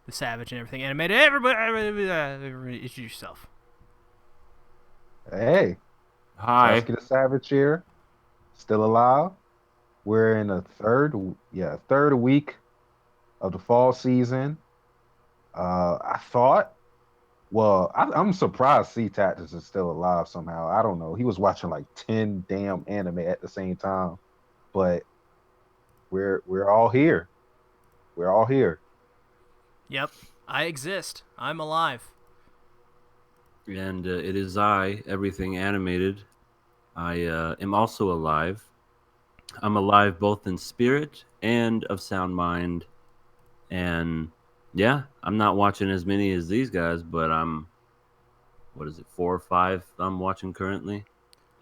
the Savage and everything animated. Everybody introduce yourself. Hey, Hi. Sasuke the Savage here, still alive. We're in the third week of the fall season. I thought, I'm surprised SeaTactics is still alive somehow. I don't know. He was watching like 10 damn anime at the same time, but we're all here. We're all here. Yep, I exist. I'm alive. And it is I, everything animated. I am also alive. I'm alive both in spirit and of sound mind. And yeah, I'm not watching as many as these guys, but what is it, 4 or 5 I'm watching currently.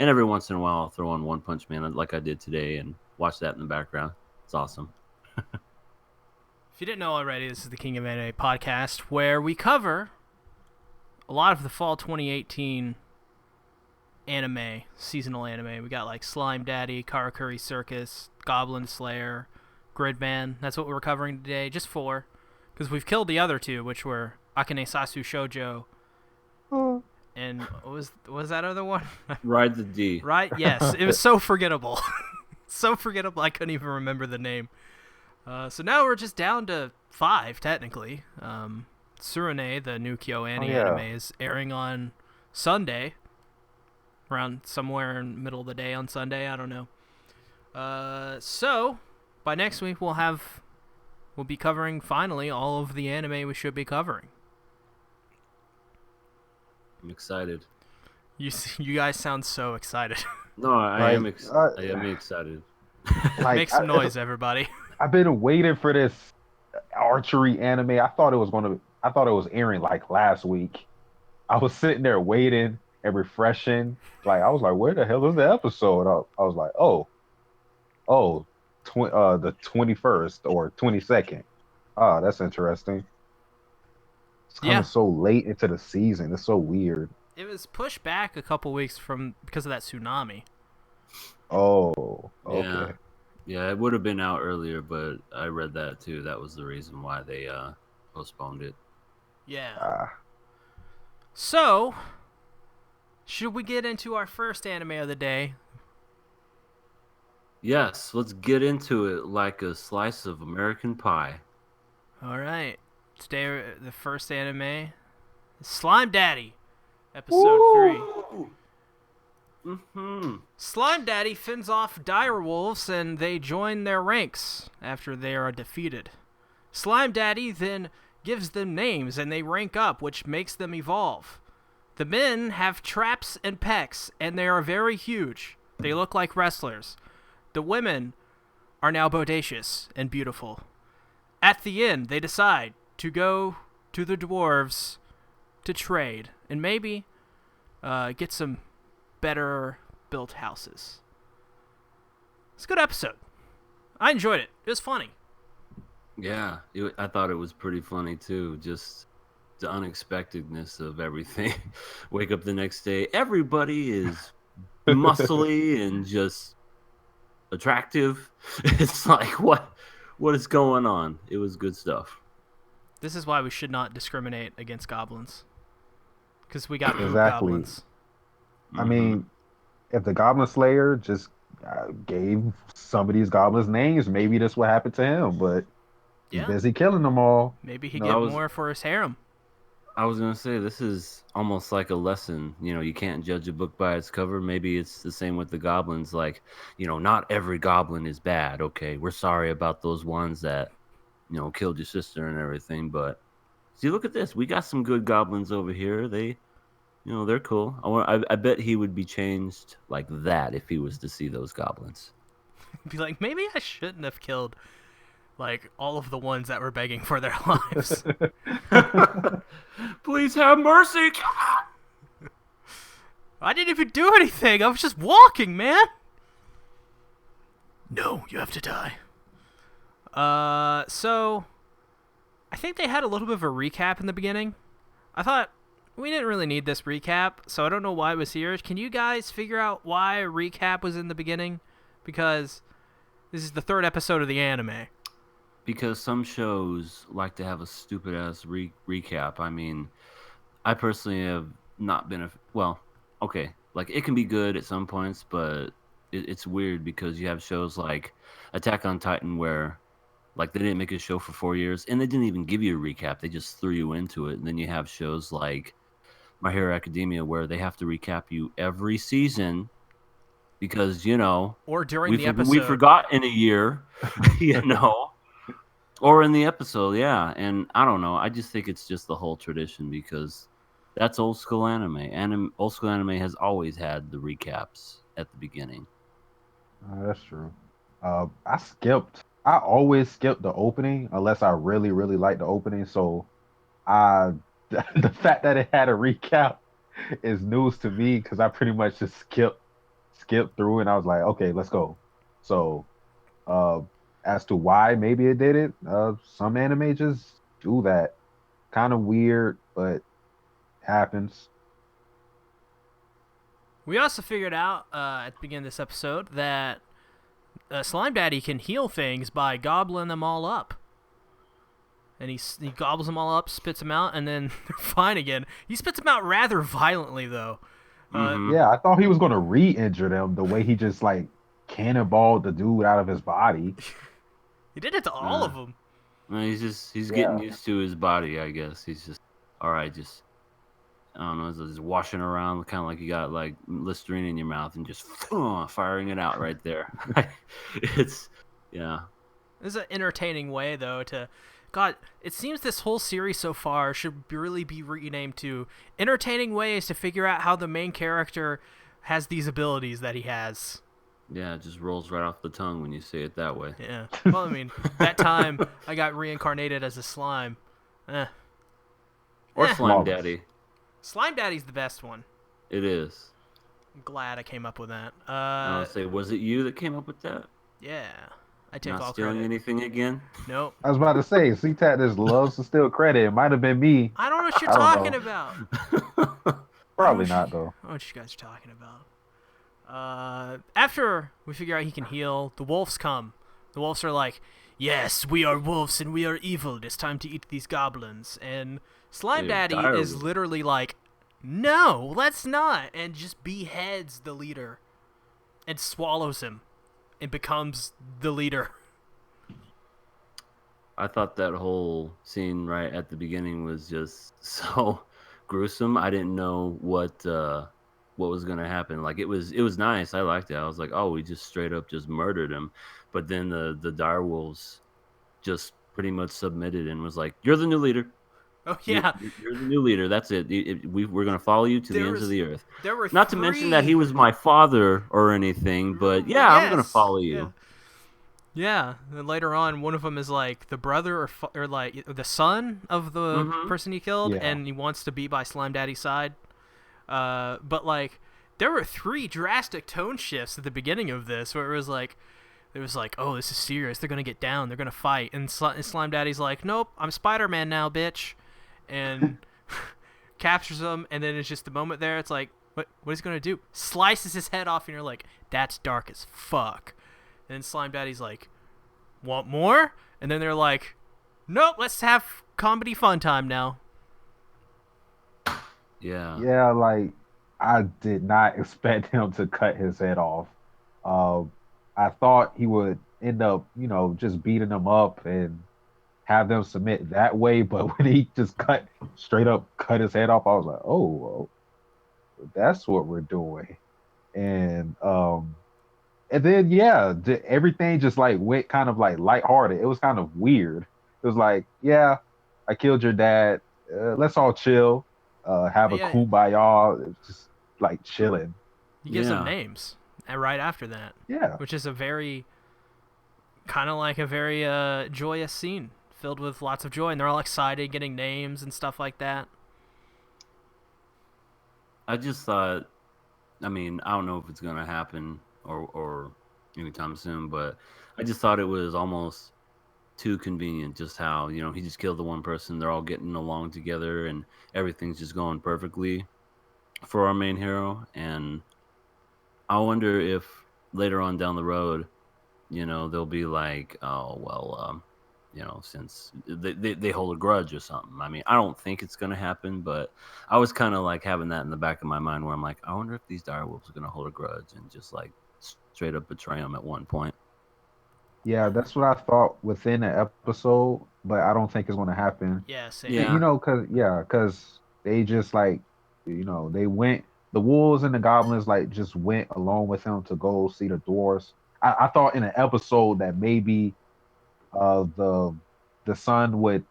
And every once in a while, I'll throw on One Punch Man like I did today and watch that in the background. It's awesome. If you didn't know already, this is the King of Anime podcast where we cover a lot of the fall 2018 anime, seasonal anime. We got like Slime Daddy, Karakuri Circus, Goblin Slayer, Gridman. That's what we're covering today, just 4. Because we've killed the other 2, which were Akane Sasu Shoujo and what was that other one? Ride the D. Right? Yes. It was so forgettable. So forgettable I couldn't even remember the name. So now we're just down to 5, technically. Tsurune, the new KyoAni anime, is airing on Sunday. Around somewhere in the middle of the day on Sunday. I don't know. So, by next week, we'll be covering, finally, all of the anime we should be covering. I'm excited. You guys sound so excited. No, I am excited. Make some noise, everybody. I've been waiting for this archery anime. I thought it was airing like last week. I was sitting there waiting and refreshing. Like I was like, where the hell is the episode? I was like, the 21st or 22nd. Ah, that's interesting. It's coming so late into the season. It's so weird. It was pushed back a couple weeks because of that tsunami. Oh, okay. Yeah, it would have been out earlier, but I read that too. That was the reason why they postponed it. Yeah. So, should we get into our first anime of the day? Yes, let's get into it like a slice of American pie. All right. Today, the first anime is Slime Daddy, episode 3. Slime Daddy fends off dire wolves and they join their ranks after they are defeated. Slime Daddy then gives them names and they rank up, which makes them evolve. The men have traps and pecs and they are very huge. They look like wrestlers. The women are now bodacious and beautiful. At the end, they decide to go to the dwarves to trade and maybe get some better built houses. It's a good episode. I enjoyed it. It was funny. Yeah, I thought it was pretty funny too. Just the unexpectedness of everything. Wake up the next day, everybody is muscly and just attractive. It's like what is going on? It was good stuff. This is why we should not discriminate against goblins. Because we got Exactly. goblins. I mean, if the Goblin Slayer just gave some of these goblins names, maybe this would happen to him. But he's busy killing them all. Maybe he'd get more for his harem. I was gonna say this is almost like a lesson. You know, you can't judge a book by its cover. Maybe it's the same with the goblins. Like, you know, not every goblin is bad. Okay, we're sorry about those ones that, you know, killed your sister and everything. But see, look at this. We got some good goblins over here. They, you know, they're cool. I bet he would be changed like that if he was to see those goblins. Be like, maybe I shouldn't have killed, like, all of the ones that were begging for their lives. Please have mercy. I didn't even do anything. I was just walking, man. No, you have to die. So I think they had a little bit of a recap in the beginning. I thought we didn't really need this recap, so I don't know why it was here. Can you guys figure out why a recap was in the beginning? Because this is the 3rd episode of the anime. because some shows like to have a stupid ass recap. I mean, I personally have not been well. Okay, like it can be good at some points, but it's weird because you have shows like Attack on Titan where like they didn't make a show for 4 years and they didn't even give you a recap. They just threw you into it. And then you have shows like My Hero Academia where they have to recap you every season because Or during the we episode. forgot in a year, you know. Or in the episode, yeah. And I don't know. I just think it's just the whole tradition because that's old school anime. Old school anime has always had the recaps at the beginning. That's true. I skipped. I always skip the opening unless I really, really like the opening. So I, the fact that it had a recap is news to me because I pretty much just skipped through and I was like, okay, let's go. So uh, as to why maybe it did it, some anime just do that. Kind of weird, but happens. We also figured out at the beginning of this episode that Slime Daddy can heal things by gobbling them all up. And he gobbles them all up, spits them out, and then they're fine again. He spits them out rather violently, though. Yeah, I thought he was gonna re-injure them the way he just like cannonballed the dude out of his body. He did it to all of them. Well, he's Yeah. getting used to his body, I guess. He's just all right, just I don't know, just washing around, kind of like you got like Listerine in your mouth and just firing it out right there. It's yeah. This is an entertaining way, though, to... God, it seems this whole series so far should really be renamed to entertaining ways to figure out how the main character has these abilities that he has. Yeah, it just rolls right off the tongue when you say it that way. Yeah. Well, I mean, that time I got reincarnated as a slime. Or Eh. Slime Flawless. Daddy. Slime Daddy's the best one. It is. I'm glad I came up with that. I would say, was it you that came up with that? Yeah. I take Not all stealing credit. anything again? Nope. I was about to say, SeaTactics loves to steal credit. It might have been me. I don't know what you're I don't talking know. about. Probably not though. I don't know what you guys are talking about. After we figure out he can heal, the wolves come. The wolves are like, yes, we are wolves and we are evil. It's time to eat these goblins. And Slime They're Daddy dire is wolves. literally like, no, let's not. And just beheads the leader and swallows him and becomes the leader. I thought that whole scene right at the beginning was just so gruesome. I didn't know what was gonna happen. Like it was nice. I liked it. I was like, oh, we just straight up just murdered him. But then the dire wolves just pretty much submitted and was like, you're the new leader. Oh, yeah. You're the new leader. That's it. We're gonna follow you to the There ends of was- the earth. There were Not to mention that he was my father or anything, but yeah, I'm gonna Yes, follow you. Yeah. And later on, one of them is like the brother or like the son of the Mhm. person he killed, Yeah. and he wants to be by Slime Daddy's side. But like, there were 3 drastic tone shifts at the beginning of this, where it was like, oh, this is serious. They're gonna get down. They're gonna fight. And Slime Daddy's like, nope, I'm Spider-Man now, bitch, and captures him. And then it's just the moment there. It's like, what is he gonna do? Slices his head off, and you're like, that's dark as fuck. And Slime Daddy's like, want more? And then they're like, nope, let's have comedy fun time now. Yeah. Yeah, like I did not expect him to cut his head off. I thought he would end up, just beating them up and have them submit that way. But when he just straight up cut his head off, I was like, oh, well, that's what we're doing. And then yeah, everything just like went kind of like lighthearted. It was kind of weird. It was like, yeah, I killed your dad. Let's all chill. Have a Yeah. kumbaya. Just like chilling. He gives them Yeah. names right after that, Yeah. which is a very kind of like a very joyous scene filled with lots of joy, and they're all excited getting names and stuff like that. I just thought, I mean, I don't know if it's going to happen or anytime soon, but I just thought it was almost too convenient just how, he just killed the one person. They're all getting along together and everything's just going perfectly for our main hero. And I wonder if later on down the road, they'll be like, oh, well, since they hold a grudge or something. I mean, I don't think it's gonna happen, but I was kind of like having that in the back of my mind where I'm like, I wonder if these direwolves are gonna hold a grudge and just like straight up betray them at one point. Yeah, that's what I thought within the episode, but I don't think it's going to happen. Yeah, same. You Yeah. know, cause they just like, they went. The wolves and the goblins like just went along with him to go see the dwarves. I thought in an episode that maybe the son would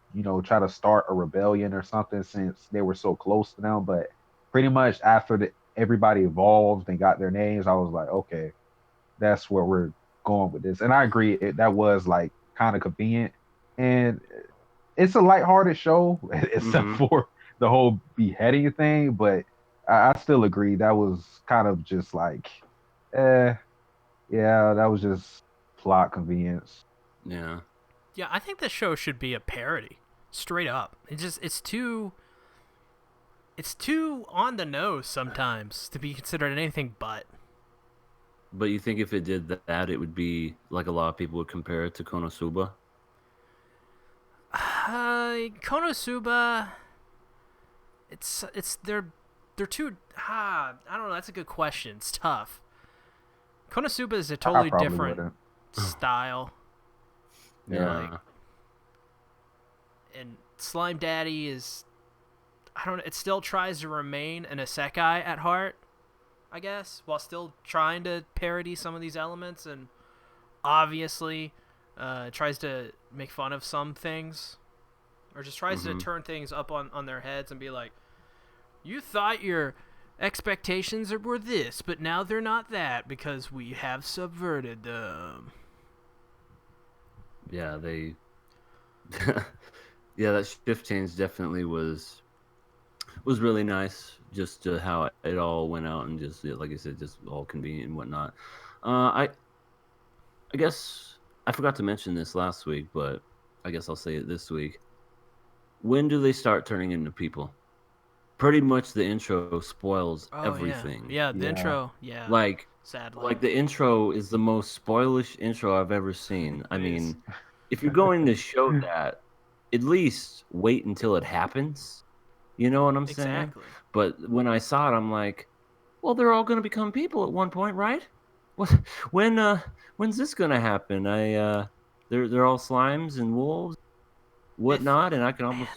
try to start a rebellion or something since they were so close to them, but pretty much after everybody evolved and got their names, I was like, okay, that's where we're going with this. And I agree, that was like kind of convenient, and it's a lighthearted show except Mm-hmm. for the whole beheading thing. But I still agree that was kind of just like, eh, yeah, that was just plot convenience. Yeah. Yeah, I think this show should be a parody, straight up. It's too on the nose sometimes to be considered anything but. But you think if it did that, it would be like a lot of people would compare it to Konosuba? Konosuba, they're too. I don't know. That's a good question. It's tough. Konosuba is a I totally probably different wouldn't. style. Yeah. Like, and Slime Daddy is, I don't know. It still tries to remain an isekai at heart, I guess, while still trying to parody some of these elements, and obviously tries to make fun of some things, or just tries to Mm-hmm. turn things up on their heads and be like, you thought your expectations were this, but now they're not that because we have subverted them. Yeah, they. Yeah, that shift change definitely was really nice. Just how it all went out and just like I said, just all convenient and whatnot. I guess I forgot to mention this last week, but I guess I'll say it this week. When do they start turning into people? Pretty much the intro spoils Oh yeah, everything. yeah. The Yeah, intro, yeah. Like Sadly, like the intro is the most spoilish intro I've ever seen. I it is. mean, if you're going to show that, at least wait until it happens. You know what I'm saying? Exactly. But when I saw it, I'm like, well, they're all going to become people at one point, right? What? When? When's this going to happen? They're all slimes and wolves, If whatnot, and I can man, almost.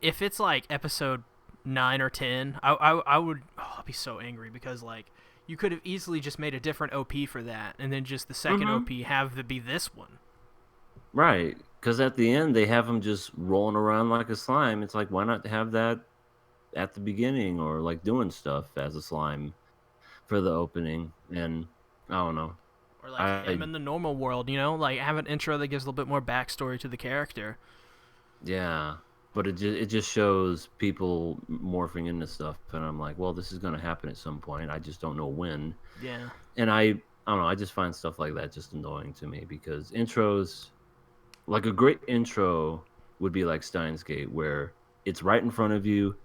if it's like episode 9 or 10, I would I'd be so angry because like you could have easily just made a different OP for that, and then just the second Mm-hmm. OP have to be this one. Right, because at the end they have them just rolling around like a slime. It's like, why not have that at the beginning or like doing stuff as a slime for the opening? And I don't know. Or like him I in the normal world, like have an intro that gives a little bit more backstory to the character. Yeah, but it just shows people morphing into stuff, and I'm like, well, this is gonna happen at some point. I just don't know when. Yeah. And I don't know. I just find stuff like that just annoying to me because intros, like a great intro, would be like Steins Gate, where it's right in front of you,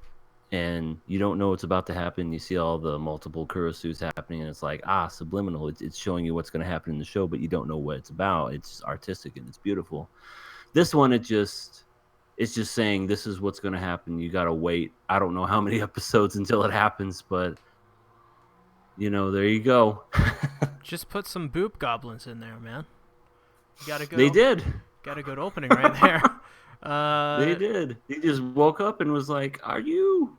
and you don't know what's about to happen. You see all the multiple Kurosus happening, and it's like, subliminal. It's showing you what's gonna happen in the show, but you don't know what it's about. It's just artistic and it's beautiful. This one, it's just saying this is what's going to happen. You got to wait. I don't know how many episodes until it happens, but there you go. Just put some boop goblins in there, man. You They did. got a good opening right there. They did. He just woke up and was like, "Are you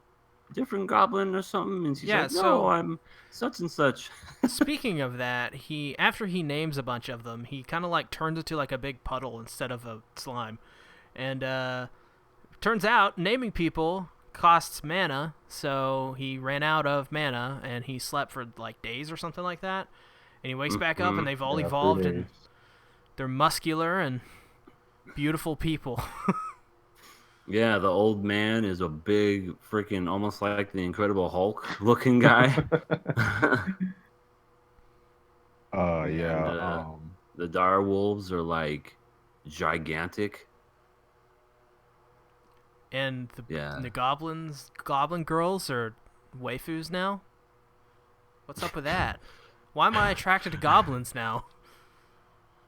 a different goblin or something?" And she's Yeah, like, "No, so I'm such and such." speaking of that, after he names a bunch of them, he kind of like turns into like a big puddle instead of a slime. And turns out naming people costs mana, so he ran out of mana and he slept for like days or something like that. And he wakes back up and Mhm. they've all yeah, evolved 3 and days. they're muscular and beautiful people. Yeah, the old man is a big freaking, almost like the Incredible Hulk looking guy. And Yeah. the dire wolves are like gigantic. And Yeah. the goblin girls are waifus now. What's up with that? Why am I attracted to goblins now?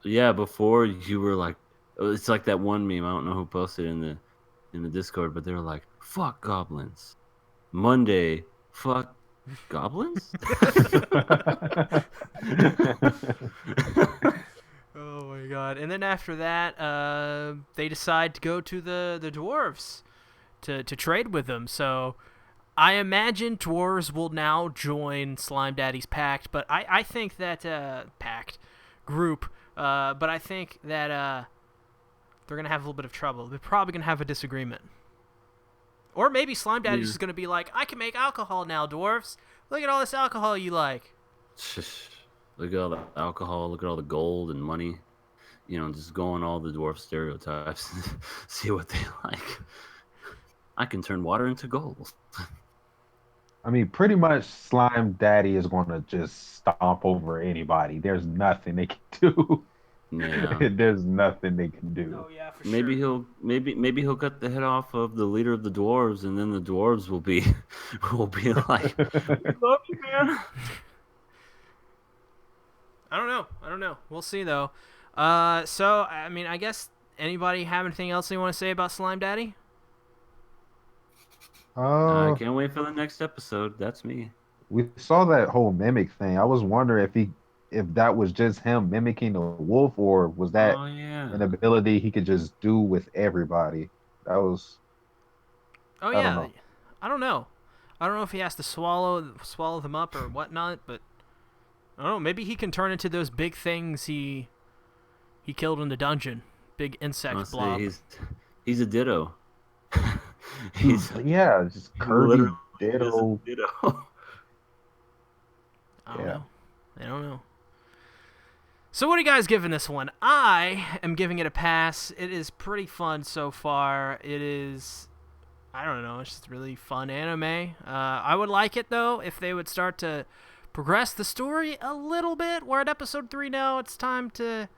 Yeah, before you were like, It's like that one meme. I don't know who posted in the Discord, but they were like, "Fuck goblins." Monday, fuck goblins. Oh my god! And then after that, they decide to go to the dwarves to trade with them. So I imagine dwarves will now join Slime Daddy's pact, but I think that pact group. But I think that they're gonna have a little bit of trouble. They're probably gonna have a disagreement. Or maybe Slime Daddy's just gonna be like, I can make alcohol now, dwarves. Look at all this alcohol you like. Look at all the alcohol. Look at all the gold and money. You know, just go on all the dwarf stereotypes. See what they like. I can turn water into gold. I mean, pretty much Slime Daddy is going to just stomp over anybody. There's nothing they can do. Yeah. There's nothing they can do. Oh yeah, for Maybe sure. maybe he'll cut the head off of the leader of the dwarves, and then the dwarves will be like, "We love you, man." I don't know. We'll see though. So I mean, I guess anybody have anything else they want to say about Slime Daddy? I Uh, can't wait for the next episode. That's me. we saw that whole mimic thing. I was wondering if that was just him mimicking a wolf, or was that Oh an yeah. ability he could just do with everybody? That was Oh I don't yeah, know. I don't know. I don't know if he has to swallow them up or whatnot, but I don't know. Maybe he can turn into those big things he killed in the dungeon, big insect Honestly, blob. he's a ditto. he's Yeah, just he literally Kirby is a Ditto. ditto. I don't Yeah. know. I don't know. So what are you guys giving this one? I am giving it a pass. It is pretty fun so far. It is, I don't know, it's just really fun anime. I would like it though if they would start to progress the story a little bit. We're at episode 3 now. It's time to,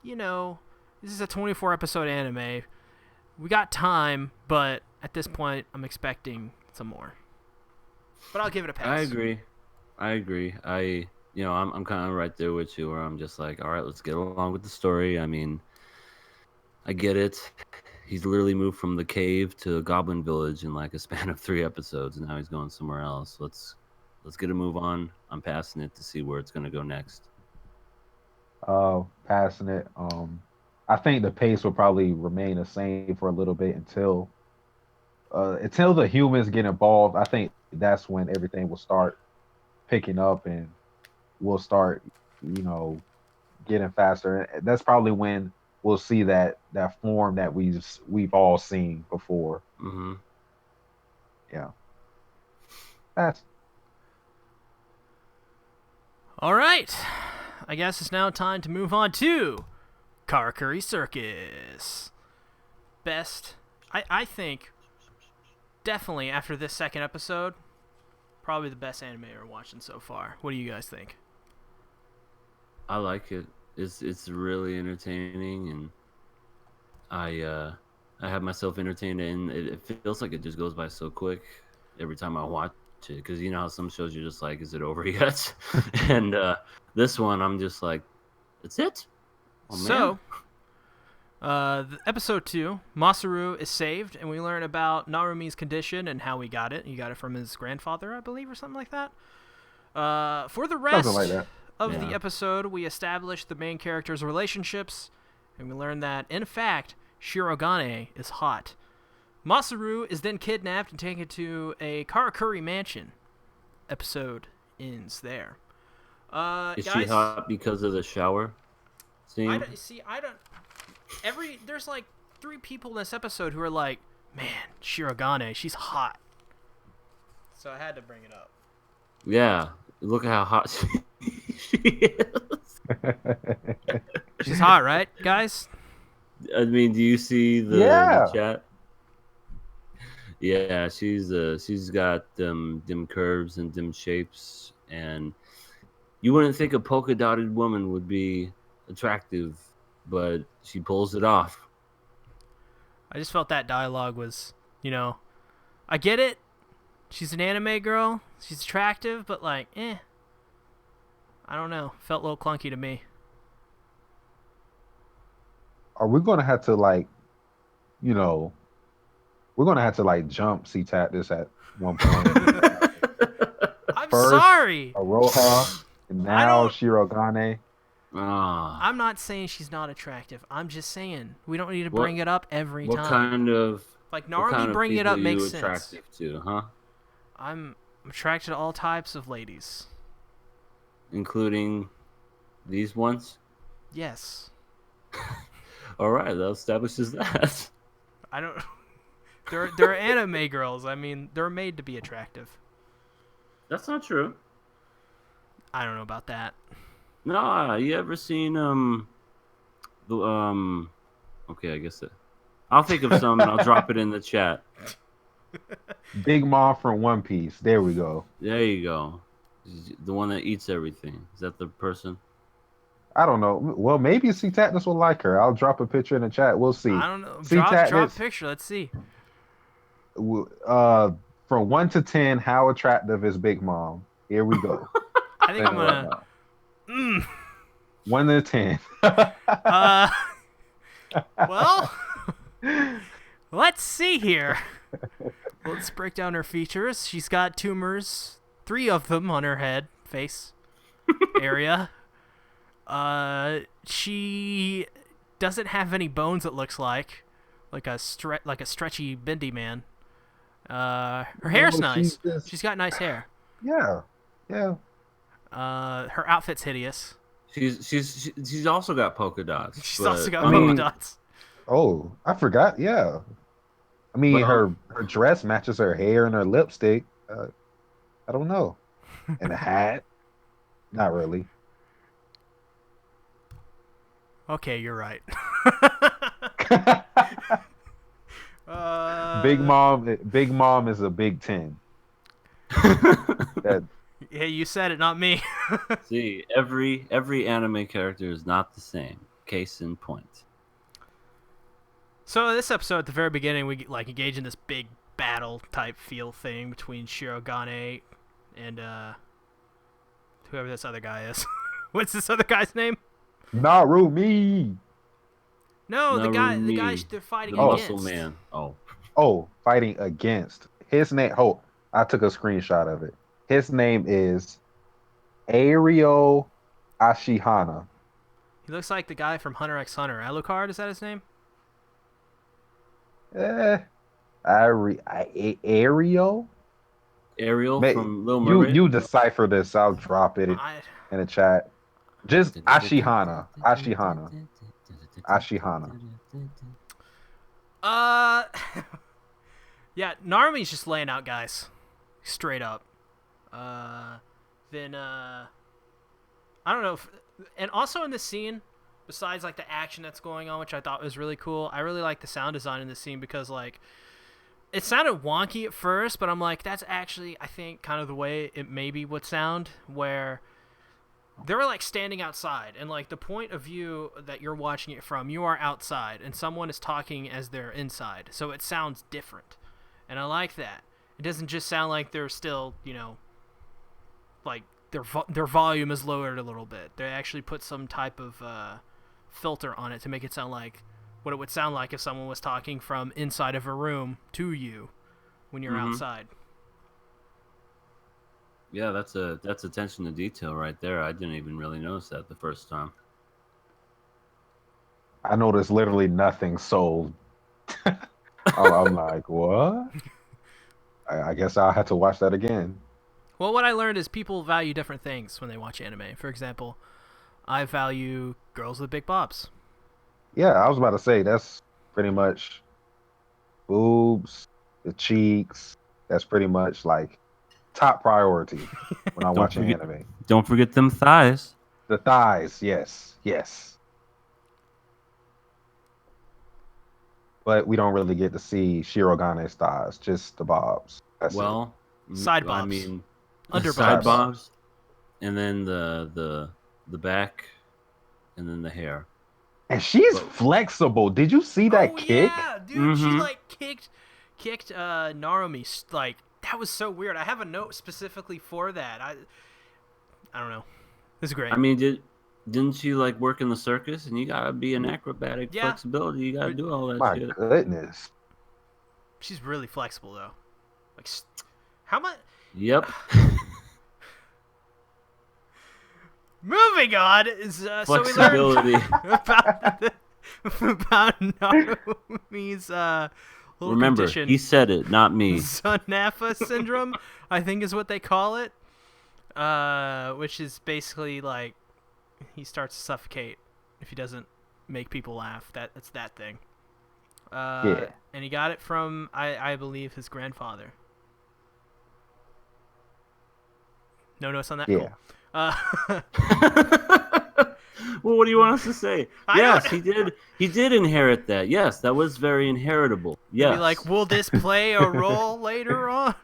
you know, this is a 24 episode anime. We got time, but at this point I'm expecting some more. But I'll give it a pass. I agree. I'm kind of right there with you, where I'm just like, all right, let's get along with the story. I mean, I get it. He's literally moved from the cave to Goblin Village in like a span of 3 episodes, and now he's going somewhere else. Let's get a move on. I'm passing it to see where it's gonna go next. Passing it. I think the pace will probably remain the same for a little bit until the humans get involved. I think that's when everything will start picking up and we'll start, you know, getting faster. And that's probably when we'll see that form that we've all seen before. Mm-hmm. Yeah. That's All right. I guess it's now time to move on to Karakuri Circus. Best, I think, definitely after this second episode, probably the best anime we're watching so far. What do you guys think? I like it. It's really entertaining, and I have myself entertained, and it feels like it just goes by so quick every time I watch it. Because you know how some shows you're just like, is it over yet? And this one, I'm just like, that's it. Oh man. So, episode 2, Masaru is saved, and we learn about Narumi's condition and how he got it. He got it from his grandfather, I believe, or something like that. For the rest something like that. of Yeah. the episode, we establish the main characters' relationships, and we learn that, in fact, Shirogane is hot. Masaru is then kidnapped and taken to a Karakuri mansion. Episode ends there. Is Guys, she hot because of the shower scene? I don't. There's like 3 people in this episode who are like, man, Shirogane, she's hot. So I had to bring it up. Yeah, look at how hot she is. She's hot, right, guys? I mean, do you see the Yeah. chat? Yeah, she's got them curves and them shapes, and you wouldn't think a polka dotted woman would be attractive, but she pulls it off. I just felt that dialogue was, I get it. She's an anime girl. She's attractive, but like, I don't know. Felt a little clunky to me. are we gonna have to like, you know, we're gonna have to like jump SeaTactics at one point. I'm First sorry. Aroha, and I now don't. Shirogane. Ah, I'm not saying she's not attractive. I'm just saying we don't need to what bring it up every what time. kind of Like what kind Narumi of bringing it people are up makes you sense. attractive to, huh? I'm attracted to all types of ladies. Including these ones? Yes. All right, that establishes that. I don't. They're anime girls. I mean, they're made to be attractive. That's not true. I don't know about that. No, you ever seen the okay, I guess that I'll think of some and I'll drop it in the chat. Big Mom from One Piece. There we go. There you go. The one that eats everything. Is that the person? I don't know. Well, maybe SeaTactics will like her. I'll drop a picture in the chat. We'll see. I don't know. Drop SeaTactics, picture. Let's see. uh, from 1 to 10, how attractive is Big Mom? Here we go. I think Saying I'm it right gonna. now. Mm, 1 to 10. uh. Well, let's see here. Let's break down her features. She's got tumors, 3 of them on her head, face area. She doesn't have any bones. It looks like a stretchy bendy man. Her hair's No, she's nice. just She's got nice hair. yeah, yeah. Her outfit's hideous. She's also got polka dots. She's but, also got I polka mean, dots. oh, I forgot. Yeah, I mean, but her dress matches her hair and her lipstick. I don't know, and a hat. Not really. Okay, you're right. Big Mom is a Big 10. That Hey, you said it, not me. see, every anime character is not the same. Case in point. So this episode, at the very beginning, we like engage in this big battle type feel thing between Shirogane and whoever this other guy is. What's this other guy's name? Narumi. No, the guy Narumi, they're fighting the against. muscle man. Oh, Oh, fighting against his name. Oh, I took a screenshot of it. His name is Ario Ashihana. He looks like the guy from Hunter x Hunter. Alucard, is that his name? Ario. Ariel from Little You Mermaid. decipher this. I'll drop it I in the chat. Just Ashihana. Ashihana. yeah, Narumi's just laying out guys, straight up. Then I don't know, and also in this scene, besides like the action that's going on, which I thought was really cool, I really like the sound design in this scene because like it sounded wonky at first, but I'm like, that's actually, I think, kind of the way it maybe would sound, where they were like standing outside, and like the point of view that you're watching it from, you are outside, and someone is talking as they're inside, so it sounds different, and I like that. It doesn't just sound like they're still, like their volume is lowered a little bit. They actually put some type of filter on it to make it sound like what it would sound like if someone was talking from inside of a room to you when you're outside. Yeah, that's attention to detail right there. I didn't even really notice that the first time. I noticed literally nothing sold. I'm like, what? I guess I'll have to watch that again. Well, what I learned is people value different things when they watch anime. For example, I value girls with big bobs. Yeah, I was about to say that's pretty much boobs, the cheeks. That's pretty much like top priority when I'm watching anime. Don't forget them thighs. The thighs, yes, yes. But we don't really get to see Shirogane's thighs, just the bobs. That's Well, Side bobs. I mean, Under side bobs. bobs, and then the back, and then the hair. and she's flexible. Did you see that kick? Yeah, dude, she Mhm. like kicked Narumi, like that was so weird. I have a note specifically for that. I don't know. This is great. I mean, Didn't you like work in the circus? And you gotta be an acrobatic Yeah. flexibility. You gotta do all that My shit. goodness. She's really flexible though. Like, how much? Yep. Moving on is so we learned Flexibility. about Narumi's little Remember, condition. he said it, not me. Zanafa syndrome, I think is what they call it. Which is basically like he starts to suffocate if he doesn't make people laugh. That's that thing. Yeah. And he got it from I believe his grandfather. No notes on that. Yeah. Cool. Well, what do you want us to say? I Yes, don't- he did. He did inherit that. Yes, that was very inheritable. Yes. Be like, will this play a role later on?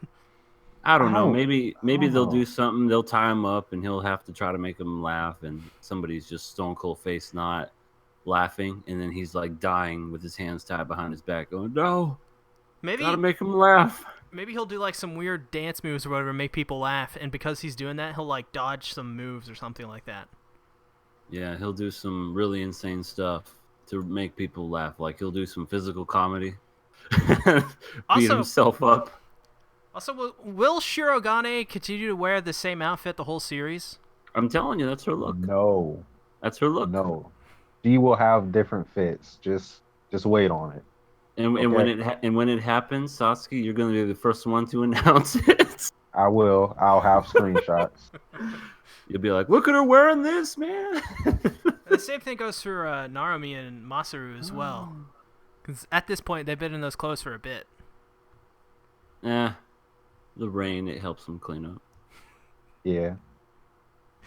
I don't know. Oh, Maybe oh. they'll do something. They'll tie him up, and he'll have to try to make him laugh. And somebody's just stone cold face not laughing, and then he's like dying with his hands tied behind his back, going, "No, gotta make him laugh." Maybe he'll do like some weird dance moves or whatever, and make people laugh. And because he's doing that, he'll like dodge some moves or something like that. Yeah, he'll do some really insane stuff to make people laugh. Like he'll do some physical comedy, beat Also- himself up. Also, will Shirogane continue to wear the same outfit the whole series? I'm telling you, that's her look. No. That's her look. No. She will have different fits. Just wait on it. And Okay. when it happens, Sasuke, you're gonna be the first one to announce it. I will. I'll have screenshots. You'll be like, "Look at her wearing this, man." The same thing goes for Narumi and Masaru as well. Because at this point, they've been in those clothes for a bit. The rain, it helps them clean up. Yeah.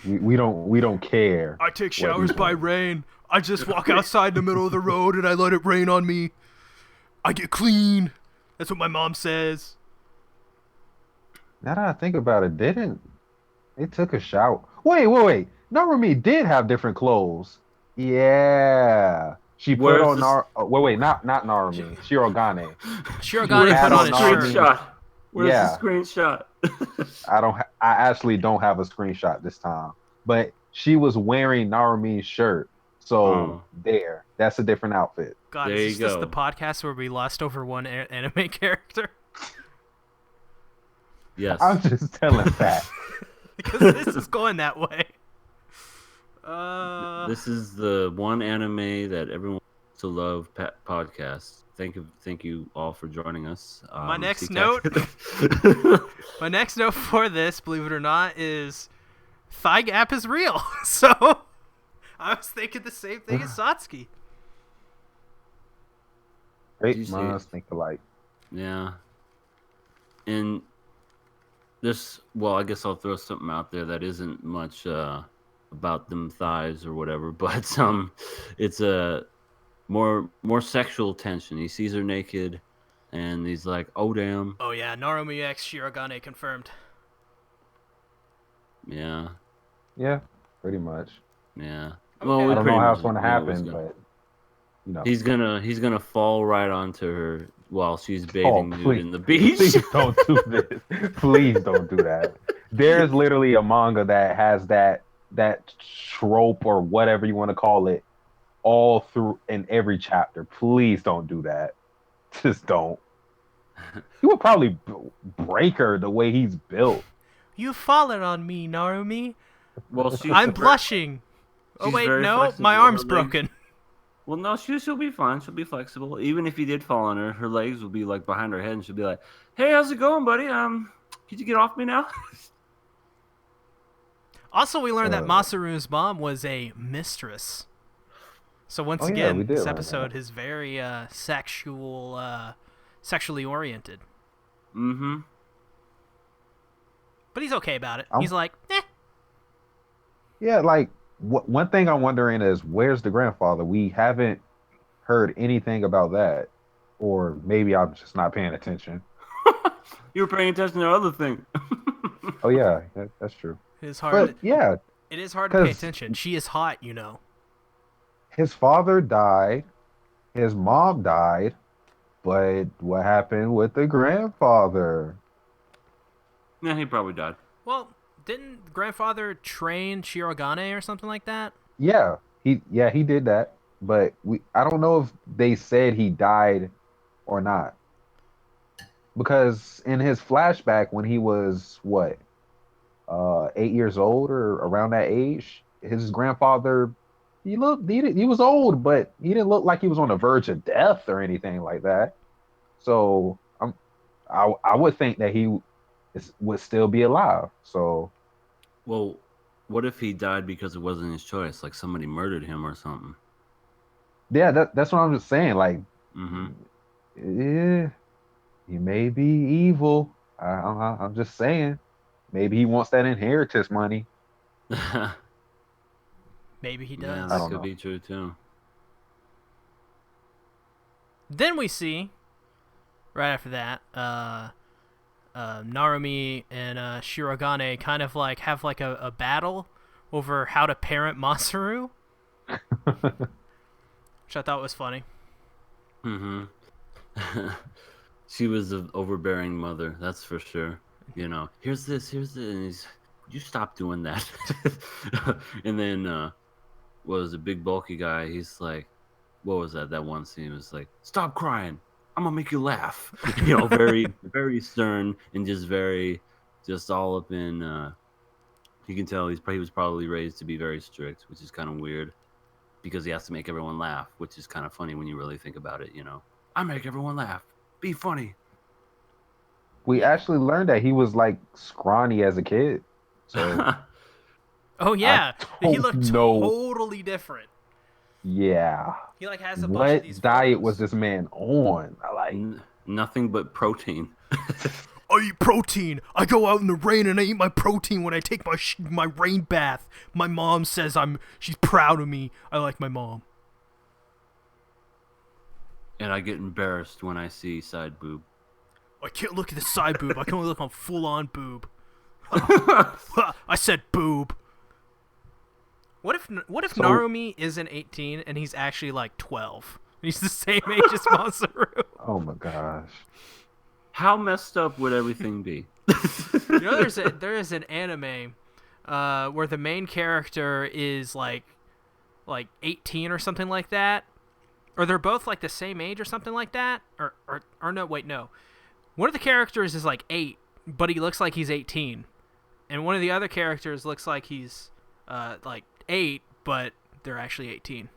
We don't care. I take what showers he's by wearing. rain. I just walk outside in the middle of the road and I let it rain on me. I get clean. That's what my mom says. Now that I think about it, they took a shower? Wait. Narumi did have different clothes. Yeah. She put Where's on this- wait, not Narumi. Shirogane. Shirogane had put on on a Narumi. shirt. Screenshot. Where's Yeah. the screenshot? I actually don't have a screenshot this time. But she was wearing Narumi's shirt. So that's a different outfit. God, There is you this just go. the podcast where we lost over one anime character? Yes. I'm just telling that. Because this is going that way. This is the one anime that everyone wants to love podcast. Thank you all for joining us. My next SeaTactics. My next note for this, believe it or not, is thigh gap is real. So I was thinking the same thing as Satsuki. Great you see minds it? think alike. Yeah. And this, well, I guess I'll throw something out there that isn't much about them thighs or whatever, but it's a more sexual tension. He sees her naked, and he's like, "Oh damn." Oh yeah, Narumi X Shirogane confirmed. Yeah. Yeah, pretty much. Yeah. Okay. Well, I we don't pretty know how much it's going to knew it was happen, gonna- but you know. he's gonna fall right onto her while she's bathing nude please. in the beach. Please don't do this. Please don't do that. There's literally a manga that has that trope or whatever you want to call it all through in every chapter. Please don't do that. Just don't. He would probably break her the way he's built. You've fallen on me, Narumi. Well, she's I'm blushing. Oh she's wait, very no, flexible. my arm's Her legs- broken. Well, no, she'll be fine. She'll be flexible. Even if he did fall on her, her legs will be like behind her head, and she'll be like, "Hey, how's it going, buddy? Could you get off me now?" Also, we learned that Masaru's mom was a mistress. So once Oh, yeah, again, we did this learn episode that. is very sexually oriented. Mm-hmm. But he's okay about it. I'm- He's like, eh. Yeah, like one thing I'm wondering is where's the grandfather? We haven't heard anything about that, or maybe I'm just not paying attention. You were paying attention to other thing. Oh yeah, that's true. It is hard. But yeah, It is hard to pay 'cause- attention. She is hot, you know. his father died, his mom died, but what happened with the grandfather? Yeah, he probably died. Well, didn't grandfather train Shirogane or something like that? he did that, but I don't know if they said he died or not because in his flashback when he was what 8 years old or around that age, his grandfather he was old, but he didn't look like he was on the verge of death or anything like that. So I would think that would still be alive. So Well, what if he died because it wasn't his choice? Like somebody murdered him or something. yeah, that's what I'm just saying. Like, Mm-hmm. yeah, he may be evil. I'm just saying. Maybe he wants that inheritance money. Yeah, Maybe he I does. that don't could know. be true too. Then we see right after that, Narumi and Shirogane kind of like have like a battle over how to parent Masaru, which I thought was funny. Mm-hmm. She was an overbearing mother, that's for sure. Here's this, and would you stop doing that? And then was a big bulky guy. He's like, what was that? That one scene was like, stop crying. I'm gonna make you laugh. Very, very stern and just all up in. You can tell he was probably raised to be very strict, which is kind of weird because he has to make everyone laugh, which is kind of funny when you really think about it. I make everyone laugh. Be funny. We Yeah. actually learned that he was like scrawny as a kid. So Oh I yeah, he don't looked know. totally different. Yeah. He like has a bunch of these What diet was photos. this man on? I like Nothing but protein. I eat protein. I go out in the rain and I eat my protein when I take my rain bath. My mom says she's proud of me. I like my mom. And I get embarrassed when I see side boob. I can't look at the side boob. I can only look on full on boob. I said boob. What if so. Narumi isn't 18 and he's actually like 12? He's the same age as Masaru. Oh my gosh. How messed up would everything be? There is an anime where the main character is like 18 or something like that, or they're both like the same age or something like that, or no, wait, no. One of the characters is like 8, but he looks like he's 18, and one of the other characters looks like he's like 8, but they're actually 18.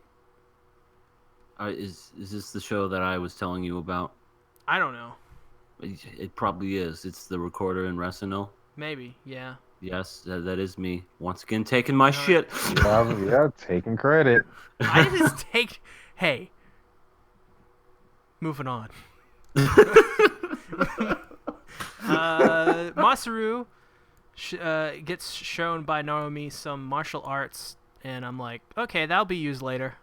Is this the show that I was telling you about? I don't know. It probably is. It's the recorder in Resino. Maybe, yeah. Yes, that is me. Once again, taking my shit. Yeah, taking credit. I just take. Hey, moving on. Masaru gets shown by Narumi some martial arts, and I'm like, okay, that'll be used later.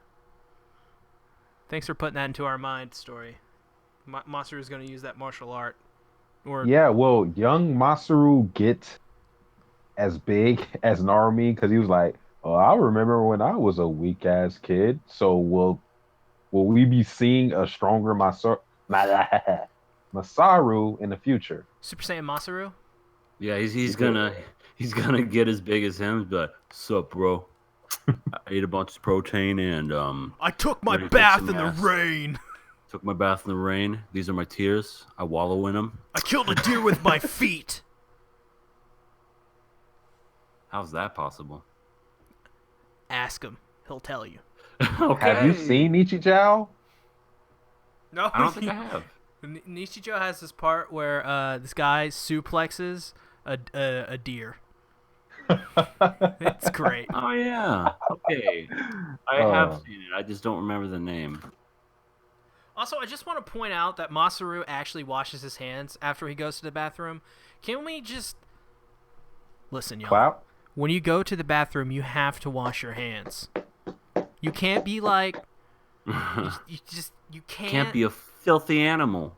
Thanks for putting that into our mind story. Masaru's going to use that martial art. Or Yeah, will young Masaru get as big as Narumi? Because he was like, "Oh, I remember when I was a weak ass kid." So will we be seeing a stronger Masaru in the future? Super Saiyan Masaru? Yeah, he's Yeah. gonna get as big as him, but sup, bro? I ate a bunch of protein and I took my ready to kick bath some in the ass. rain. Took my bath in the rain. These are my tears. I wallow in them. I killed a deer with my feet. How's that possible? Ask him. He'll tell you. Have you seen Ichijo? No, I don't think I have. Nishijo has this part where this guy suplexes a deer. It's great. Oh yeah. Okay. I have Uh, seen it. I just don't remember the name. Also, I just want to point out that Masaru actually washes his hands after he goes to the bathroom. Can we just listen, y'all? clap. When you go to the bathroom, you have to wash your hands. You can't be like you Can't be a filthy animal.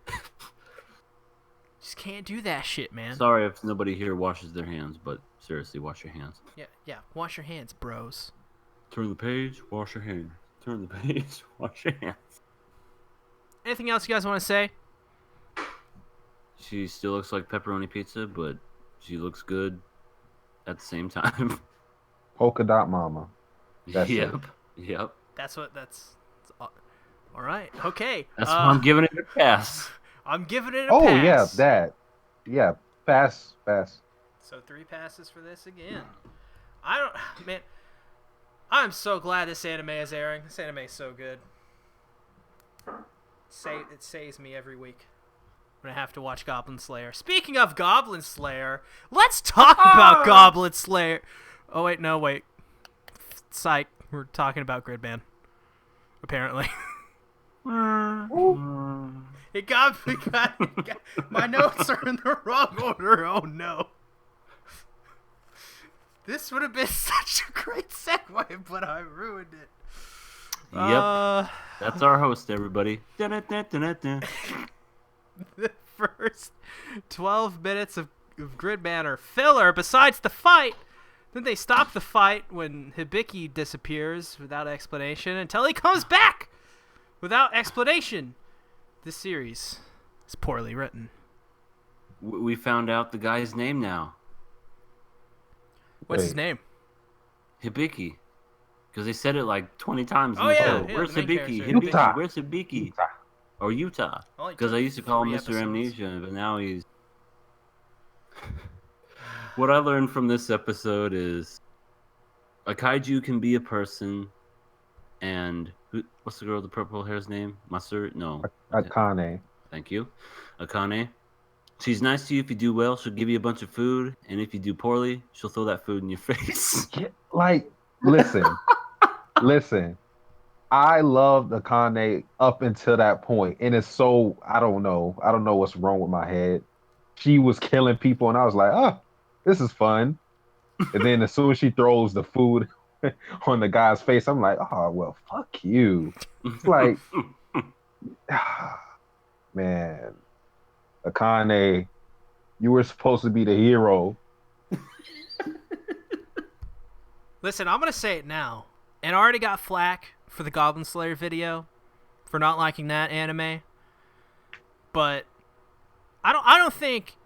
just can't do that shit, man. Sorry if nobody here washes their hands, but seriously, wash your hands. Yeah, wash your hands, bros. Turn the page, wash your hands. Turn the page, wash your hands. Anything else you guys want to say? She still looks like pepperoni pizza, but she looks good at the same time. Polka dot mama. That's it. Yep. That's all right. Okay. That's why I'm giving it a pass. I'm giving it a Oh pass. yeah, that. Yeah, pass. So 3 passes for this again. Man, I'm so glad this anime is airing. This anime is so good. It saves me every week when I have to watch Goblin Slayer. Speaking of Goblin Slayer, let's talk about Goblin Slayer. Oh wait. Psych. We're talking about Gridman. Apparently. It got my notes are in the wrong order. Oh no. This would have been such a great segue, but I ruined it. Yep. That's our host, everybody. The first 12 minutes of Gridman are filler besides the fight. Then they stop the fight when Hibiki disappears without explanation until he comes back without explanation. This series is poorly written. We found out the guy's name now. What's his name? Hibiki. Because they said it like 20 times in Oh, the yeah, show. yeah, Where's the main Hibiki? character. Hibiki, Utah. where's Hibiki? Utah. Or Utah. Only Because I used to call him 3 Mr. episodes. Amnesia, but now he's... What I learned from this episode is a kaiju can be a person, and... What's the girl with the purple hair's name? Masur? No. Akane. Thank you. Akane. She's nice to you if you do well. She'll give you a bunch of food, and if you do poorly, she'll throw that food in your face. Yeah, like, listen. I loved Akane up until that point, and it's so I don't know what's wrong with my head. She was killing people, and I was like, oh, this is fun. And then as soon as she throws the food on the guy's face, I'm like, oh well, fuck you. It's like, man, Akane, you were supposed to be the hero. Listen, I'm going to say it now. And I already got flack for the Goblin Slayer video for not liking that anime. But I don't think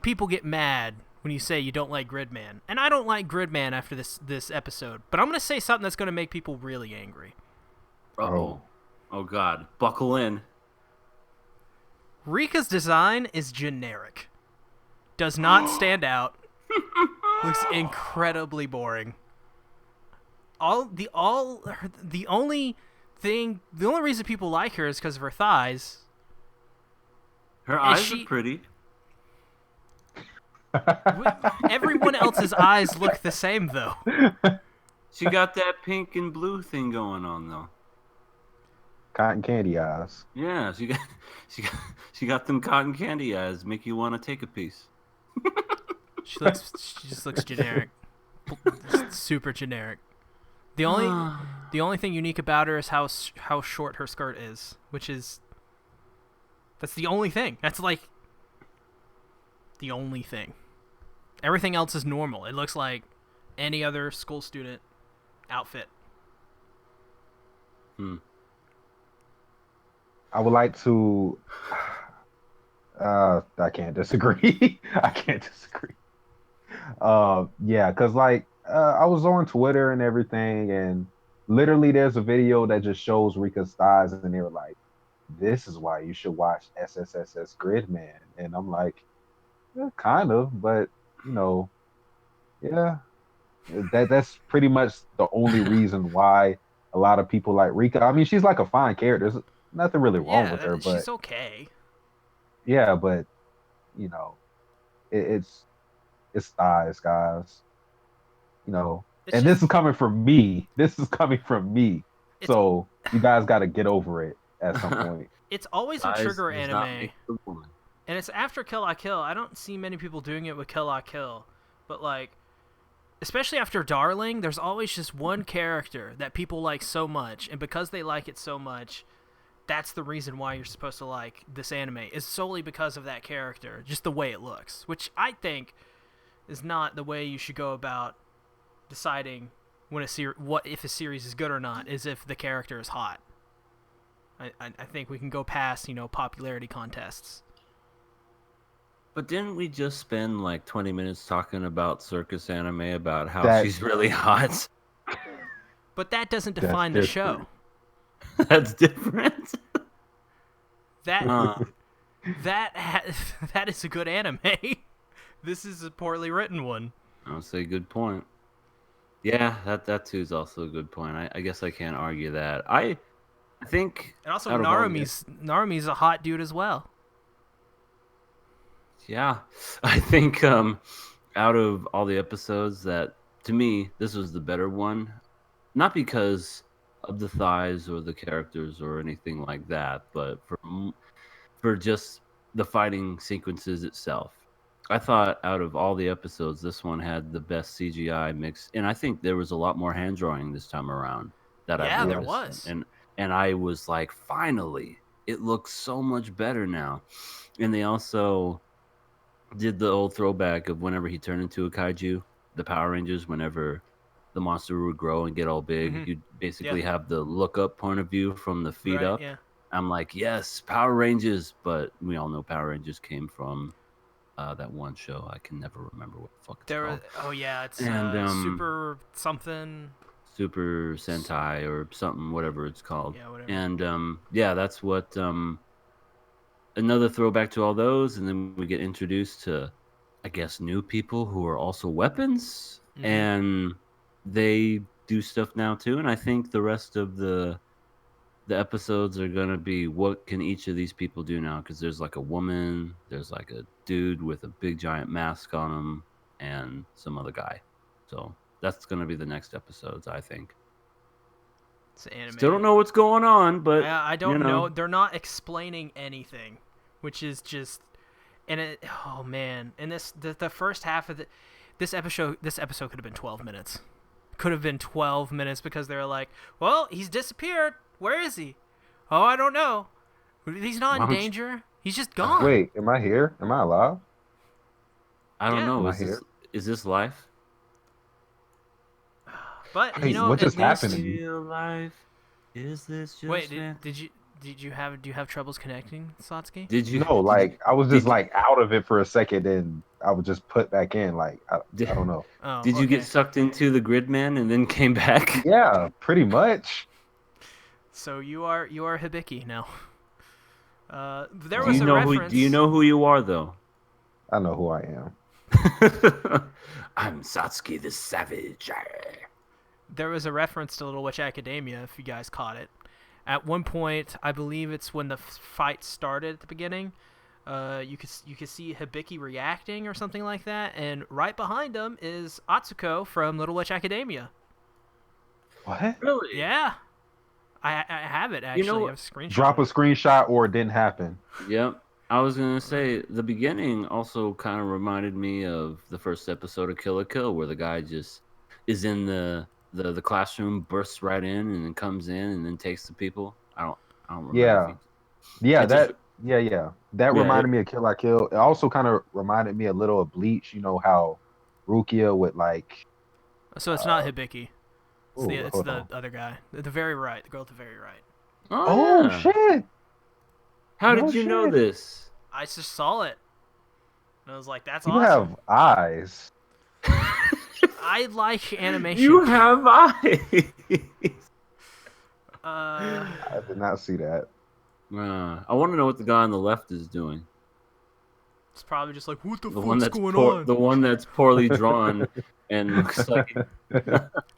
people get mad when you say you don't like Gridman. And I don't like Gridman after this episode. But I'm going to say something that's going to make people really angry. Uh-oh. Oh, God. Buckle in. Rikka's design is generic. Does not stand out. Looks incredibly boring. The only reason people like her is because of her thighs. Her eyes are pretty. Everyone else's eyes look the same, though. She got that pink and blue thing going on, though. Cotton candy eyes. Yeah, she got them cotton candy eyes. Make you want to take a piece. She just looks generic. Super generic. The only thing unique about her is how short her skirt is, that's the only thing. That's like the only thing. Everything else is normal. It looks like any other school student outfit. I would like to. I can't disagree. Yeah, because I was on Twitter and everything, and literally there's a video that just shows Rikka's thighs, and they were like, "This is why you should watch SSSS.Gridman," and I'm like, yeah, kind of, but yeah, that's pretty much the only reason why a lot of people like Rikka. I mean, she's like a fine character. There's nothing really wrong with her, but she's okay. Yeah, but it's thighs, guys. And this is coming from me. So you guys got to get over it at some point. It's always a trigger Does not anime, make the woman. and it's after Kill La Kill. I don't see many people doing it with Kill La Kill, but especially after Darling, there's always just one character that people like so much, and because they like it so much, that's the reason why you're supposed to like this anime, is solely because of that character, just the way it looks, which I think is not the way you should go about deciding when if a series is good or not, is if the character is hot. I think we can go past, popularity contests. But didn't we just spend like 20 minutes talking about Circus anime about how she's really hot? But that doesn't That's define the show. different. That's different. That Uh, that is a good anime. This is a poorly written one. I'll say good point. Yeah, that too is also a good point. I guess I can't argue that. I think And also out of all the- Narumi's a hot dude as well. yeah, I think out of all the episodes, that to me this was the better one. Not because of the thighs or the characters or anything like that, but for just the fighting sequences itself. I thought out of all the episodes, this one had the best CGI mix, and I think there was a lot more hand drawing this time around that I've Yeah, there noticed. was. And I was like, finally, it looks so much better now. And they also did the old throwback of whenever he turned into a kaiju, the Power Rangers, whenever the monster would grow and get all big, Mhm. you'd basically Yeah. have the look up point of view from the feet Right, up. yeah. I'm like, yes, Power Rangers, but we all know Power Rangers came from that one show. I can never remember what the fuck it's There. called. Oh yeah, it's And Super something. Super Sentai or something, whatever it's called. Yeah, whatever. And yeah, that's what another throwback to all those, and then we get introduced to, I guess, new people who are also weapons, Mhm. and they do stuff now too. And I think the rest of the episodes are gonna be what can each of these people do now, because there's like a woman, there's like a dude with a big giant mask on him, and some other guy. So that's gonna be the next episodes, I think. It's anime. Still don't know what's going on, but I don't you know. They're not explaining anything, which is just, and it. Oh man, and the first half of this episode could have been 12 minutes. Could have been 12 minutes because they're like, well, he's disappeared. Where is he? Oh, I don't know. He's not in Why don't you- danger. He's just gone. Wait, am I here? Am I alive? I don't Yeah. know. Am I Is this here? is this life? But Hey, you know, what just at least, happened? Real life? Is this just Wait, did you have troubles connecting, Satsuki? Did you No, like I was just did- like out of it for a second, and I was just put back in. Like I don't know. Oh, did you get okay. sucked into the Gridman and then came back? Yeah, pretty much. So you are Hibiki now. There Do was you a know reference. do you know who you are though? I know who I am. I'm Satsuki the Savage. There was a reference to Little Witch Academia, if you guys caught it. At one point, I believe it's when the fight started at the beginning. You could see Hibiki reacting or something like that, and right behind him is Atsuko from Little Witch Academia. What? Really? Yeah, I have it actually. know I what? have a screenshot. Drop a screenshot or it didn't happen. Yep. I was gonna say the beginning also kind of reminded me of the first episode of Kill la Kill, where the guy just is in the classroom, bursts right in, and then comes in and then takes the people. I don't remember. Yeah. If Yeah, It just- yeah. That Yeah, reminded me of Kill la Kill. It also kind of reminded me a little of Bleach. You know how Rukia would like. So it's not Hibiki. It's Ooh, the hold on. other guy, the very right, the girl at the very right. Oh yeah. shit! How No did you know shit. this? I just saw it, and I was like, "That's You awesome." have eyes. I like animation. You have eyes. I did not see that. I want to know what the guy on the left is doing. It's probably just like, what the The one fuck's that's going on? the one that's poorly drawn and looks like,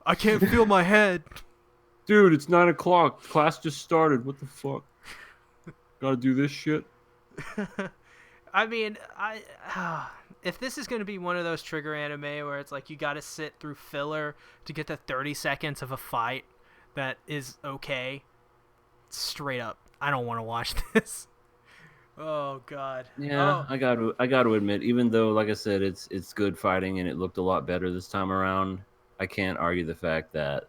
I can't feel my head. dude, it's 9 o'clock. Class just started. What the fuck? Gotta do this shit. I mean, if this is going to be one of those trigger anime where it's like you got to sit through filler to get the 30 seconds of a fight that is okay, straight up, I don't want to watch this. Oh god. Yeah, Oh. I got to admit, even though, like I said, it's good fighting and it looked a lot better this time around, I can't argue the fact that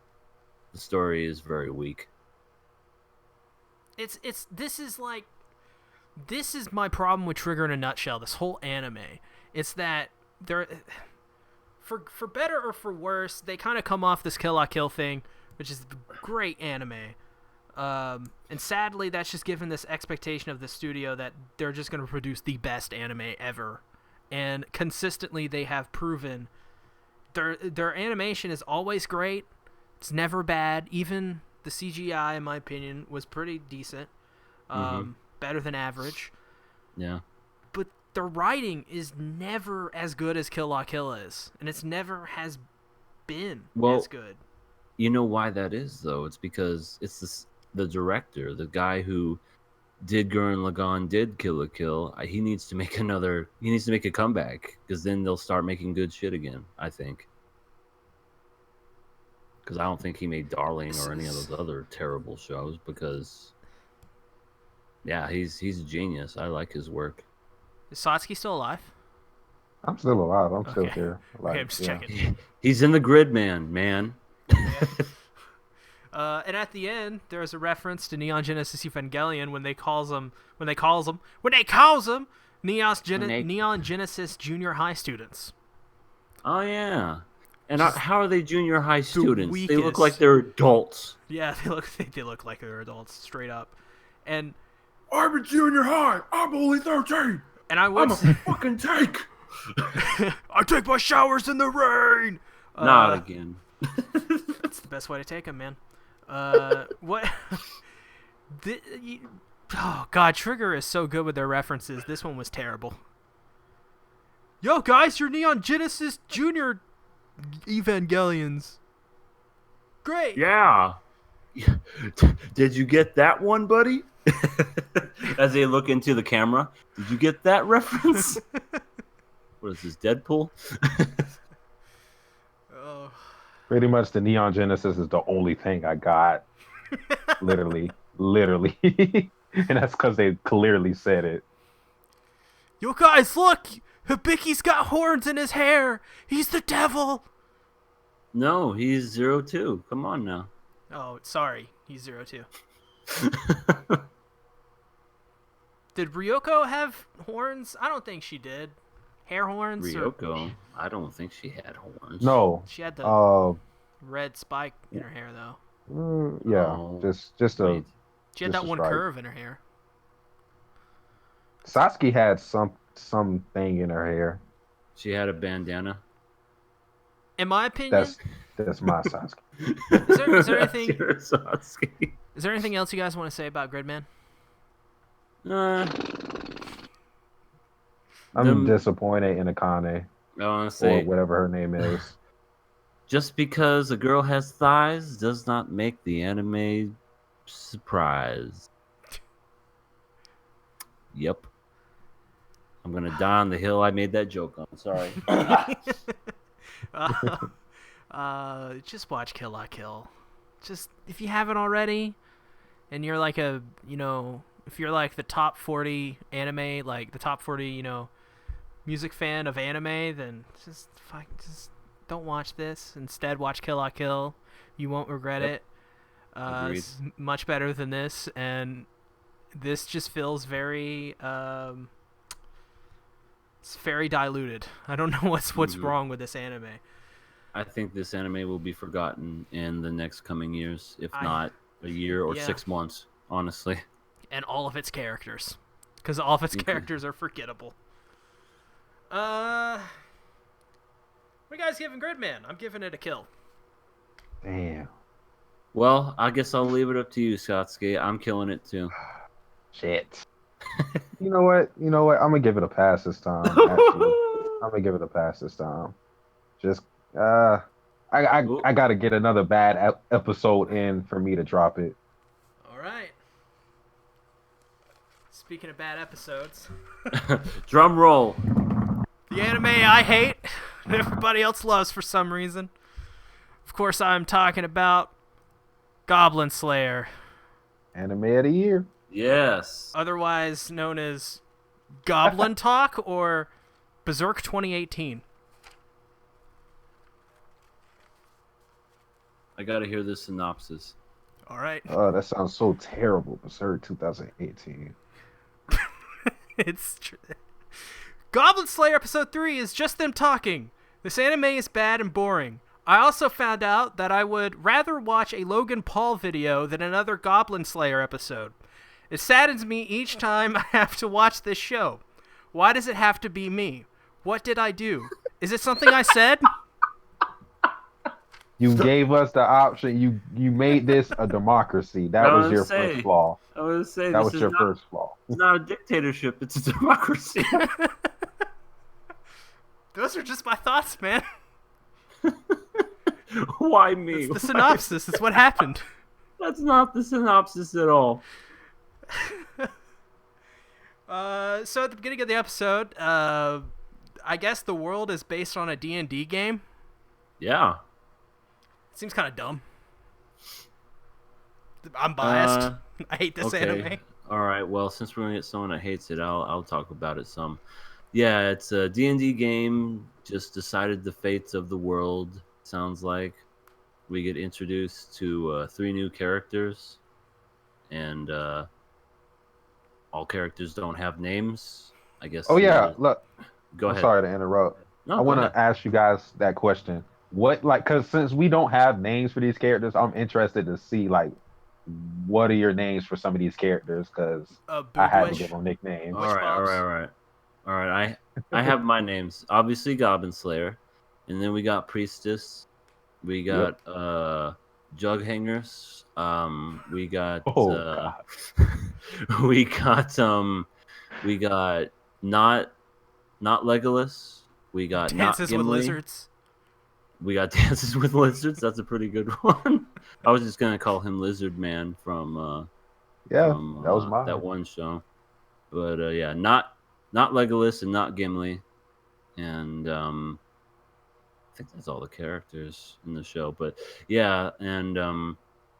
the story is very weak. This is my problem with Trigger in a nutshell. This whole anime, it's that they're, for better or for worse, they kind of come off this Kill la Kill thing, which is great anime. And sadly, that's just given this expectation of the studio that they're just going to produce the best anime ever. And consistently, they have proven their animation is always great. It's never bad. Even the CGI, in my opinion, was pretty decent. Better than average. Yeah. But the writing is never as good as Kill La Kill is. And it's never has been as good. You know why that is, though? It's because it's the director, the guy who did Gurren Lagann, did Kill la Kill. He needs to make a comeback, because then they'll start making good shit again, I think. Because I don't think he made Darling or any of those other terrible shows, because yeah, he's a genius. I like his work. Is Satsuki still alive? I'm still alive. I'm still here. Okay, I'm just checking. He's in the Gridman, man. And at the end, there's a reference to Neon Genesis Evangelion when they calls them Neon Genesis Junior High students. Oh yeah. And how are they junior high students? Weakest. They look like they're adults. Yeah, they look like they're adults, straight up. And I'm in junior high. I'm only 13. And I'm a fucking tank. I take my showers in the rain. Not again. That's the best way to take them, man. What? Oh God, Trigger is so good with their references. This one was terrible. Yo, guys, you're Neon Genesis Junior Evangelions. Great. Yeah. Did you get that one, buddy? As they look into the camera, did you get that reference? What is this, Deadpool? Oh. Pretty much the Neon Genesis is the only thing I got. literally. And that's because they clearly said it. Yo, guys, look! Hibiki's got horns in his hair! He's the devil! No, he's 02. Come on now. Oh, sorry. He's 02. Did Ryoko have horns? I don't think she did. Hair horns? Ryoko? I don't think she had horns. No. She had the red spike in her hair, though. Yeah, Oh, just a. She had that one curve in her hair. Satsuki had something in her hair. She had a bandana. In my opinion, that's my Satsuki. Is there anything? Is there anything else you guys want to say about Gridman? I'm disappointed in Akane. Honestly, or whatever her name is. Just because a girl has thighs does not make the anime surprise. Yep. I'm gonna die on the hill I made that joke on. Sorry. Just watch Kill La Kill. Just if you haven't already, and you're like if you're like the top 40 anime, like the top 40, music fan of anime, then just don't watch this. Instead, watch Kill La Kill. You won't regret it. It's much better than this, and this just feels very it's very diluted. I don't know what's wrong with this anime. I think this anime will be forgotten in the next coming years, if not a year or 6 months, honestly. And all of its characters, because all of its characters are forgettable. What are you guys giving Gridman? I'm giving it a kill. Damn. Well, I guess I'll leave it up to you, Satsuki. I'm killing it too. Shit. You know what? I'm gonna give it a pass this time. Actually, I'm gonna give it a pass this time. Just I gotta get another bad episode in for me to drop it. All right. Speaking of bad episodes, drum roll. The anime I hate, and everybody else loves for some reason. Of course, I'm talking about Goblin Slayer. Anime of the year. Yes. Otherwise known as Goblin Talk or Berserk 2018. I gotta hear this synopsis. All right. Oh, that sounds so terrible. Berserk 2018. It's true. Goblin Slayer Episode 3 is just them talking. This anime is bad and boring. I also found out that I would rather watch a Logan Paul video than another Goblin Slayer episode. It saddens me each time I have to watch this show. Why does it have to be me? What did I do? Is it something I said? You gave us the option. You made this a democracy. That was your first flaw. I was say That this was is your not first flaw. it's not a dictatorship. It's a democracy. Those are just my thoughts, man. Why me? It's the synopsis. It's what happened. That's not the synopsis at all. So at the beginning of the episode, I guess the world is based on a D&D game. Yeah. It seems kind of dumb. I'm biased. I hate this anime. All right. Well, since we're gonna get someone that hates it, I'll talk about it some. Yeah, it's a D&D game. Just decided the fates of the world. Sounds like we get introduced to 3 new characters, and all characters don't have names. I guess. Oh yeah, look. Go ahead. Sorry to interrupt. No, I want to ask you guys that question. What, like, because since we don't have names for these characters, I'm interested to see, like, what are your names for some of these characters? Because I had to give them nicknames. All right. I have my names. Obviously, Goblin Slayer, and then we got Priestess. We got Jug Hangers. We got we got not Legolas. We got Dances not Gimli. with Lizards. We got Dances with Lizards. That's a pretty good one. I was just gonna call him Lizard Man from that was mine. That one show. But yeah, not Legolas and not Gimli, and I think that's all the characters in the show. But yeah, and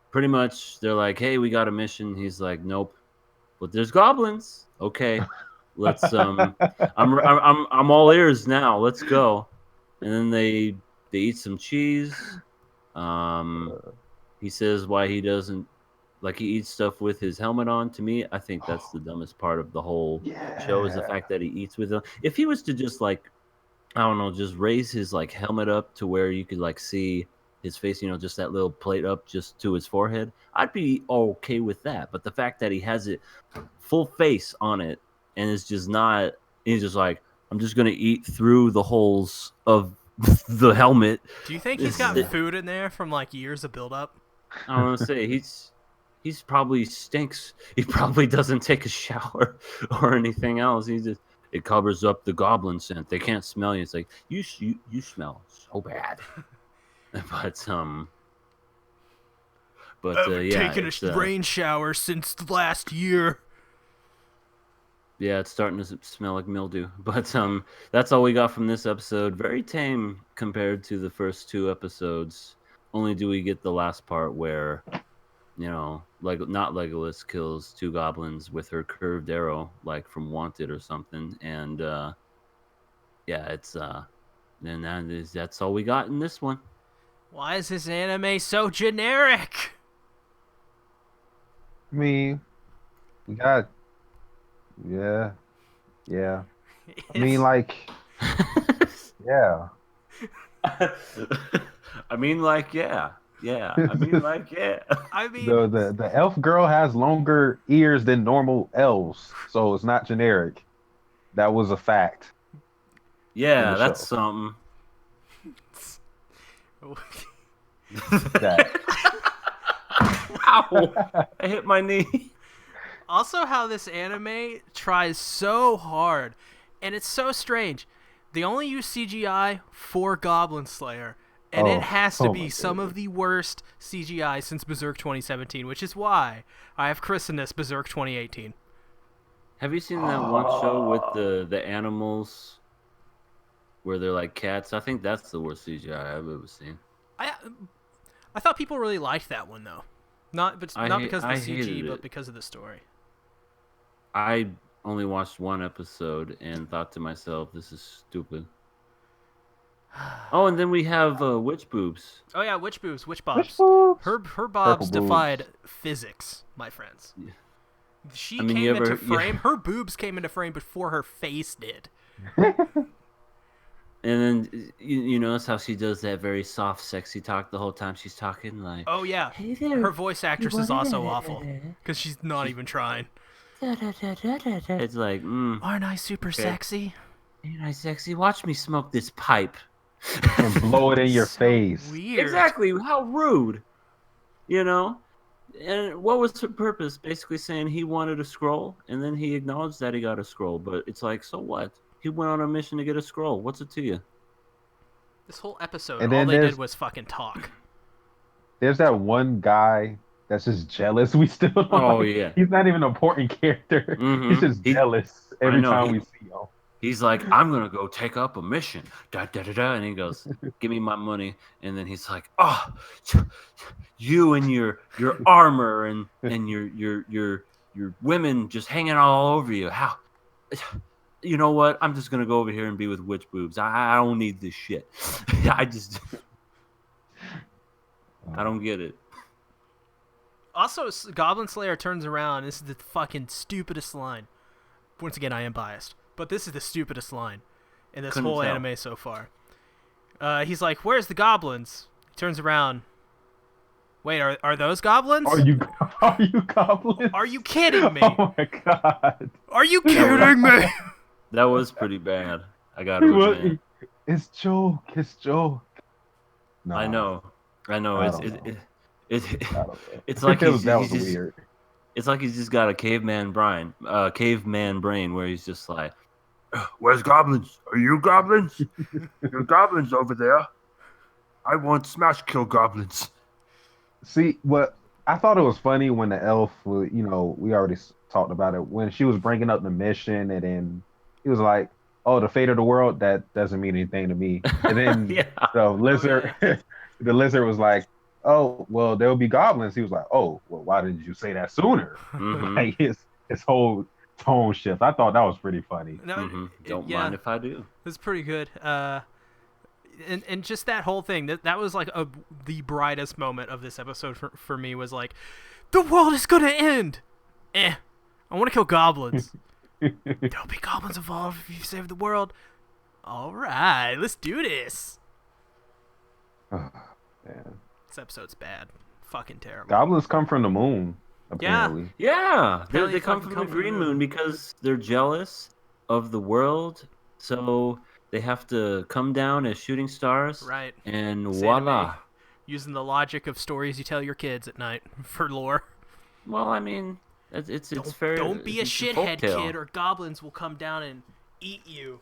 pretty much they're like, "Hey, we got a mission." He's like, "Nope, but there's goblins." Okay, let's. I'm all ears now. Let's go. And then they eat some cheese. He says why he doesn't. Like, he eats stuff with his helmet on. To me, I think that's the dumbest part of the whole show, is the fact that he eats with them. If he was to just, like, I don't know, just raise his, like, helmet up to where you could, like, see his face, you know, just that little plate up just to his forehead, I'd be okay with that. But the fact that he has it full face on it and it's just not, he's just like, I'm just going to eat through the holes of the helmet. Do you think he's got food in there from, like, years of buildup? I want to say, he's probably stinks. He probably doesn't take a shower or anything else. It covers up the goblin scent. They can't smell you. It's like, you smell so bad. But yeah, taken a rain shower since last year. Yeah, it's starting to smell like mildew. But that's all we got from this episode. Very tame compared to the first 2 episodes. Only do we get the last part where, you know, like, not Legolas kills 2 goblins with her curved arrow, like from Wanted or something. And yeah, it's then that's all we got in this one. Why is this anime so generic? I mean, we got, yeah. I mean, like, yeah. I mean, like, yeah. I mean, like, yeah. I mean, the elf girl has longer ears than normal elves, so it's not generic. That was a fact. Yeah, that's something. Ow! I hit my knee. Also, how this anime tries so hard, and it's so strange. They only use CGI for Goblin Slayer, and it has to be some of the worst CGI since Berserk 2017, which is why I have christened this Berserk 2018. Have you seen that one show with the animals where they're like cats? I think that's the worst CGI I've ever seen. I thought people really liked that one, though. Not because of the CG, but because of the story. I only watched 1 episode and thought to myself, this is stupid. Oh, and then we have witch boobs. Oh yeah, witch boobs, witch bobs. Her bobs defied physics, my friends. Yeah. She came into frame. Yeah. Her boobs came into frame before her face did. And then you notice how she does that very soft, sexy talk the whole time she's talking, like. Oh yeah, hey there, her voice actress is also awful because she's not even trying. It's like, aren't I super sexy? Ain't I sexy? Watch me smoke this pipe. and blow it in your So face. weird. Exactly. How rude. You know? And what was the purpose? Basically saying he wanted a scroll, and then he acknowledged that he got a scroll. But it's like, so what? He went on a mission to get a scroll. What's it to you? This whole episode, And all then they did was fucking talk. there's that one guy that's just jealous. We still don't Oh like. yeah. He's not even an important character. He's just jealous I every know. time we see him. He's like, I'm gonna go take up a mission. Da da da da. And he goes, "Give me my money." And then he's like, "Oh, you and your armor and your women just hanging all over you. How? You know what? I'm just gonna go over here and be with witch boobs. I don't need this shit. I don't get it." Also, Goblin Slayer turns around. This is the fucking stupidest line. Once again, I am biased, but this is the stupidest line in this Couldn't whole tell. anime so far. He's like, "Where's the goblins?" He turns around. Wait, are those goblins? Are you goblins? Are you kidding me? Oh my god! Are you kidding me? That was pretty bad. I gotta admit. It's joke. It's joke. Nah, I know. I don't know. It's like that he's was just, weird. it's like he's just got a caveman brain, where he's just like, "Where's goblins? Are you goblins? You're goblins over there. I want smash kill goblins." See, what I thought it was funny when the elf, we already talked about it when she was bringing up the mission, and then he was like, "Oh, the fate of the world, that doesn't mean anything to me." And then Yeah. the lizard, the lizard was like, "Oh, well, there will be goblins." He was like, "Oh, well, why didn't you say that sooner?" Mhm. Like his whole tone shift. I thought that was pretty funny. No, Mhm. Don't yeah, mind if I do. it's pretty good. And just that whole thing, that was like the brightest moment of this episode for me was like, the world is gonna end. I want to kill goblins. There'll be goblins involved if you save the world. All right, let's do this. Man. This episode's bad. Fucking terrible. Goblins come from the moon, apparently. Yeah, Apparently they come fucking from the Green Moon because they're jealous of the world, so they have to come down as shooting stars. Right. And This voila. anime, using the logic of stories you tell your kids at night for lore. Well, I mean, it's fair. Don't be a it's shithead, folktale. kid, or goblins will come down and eat you.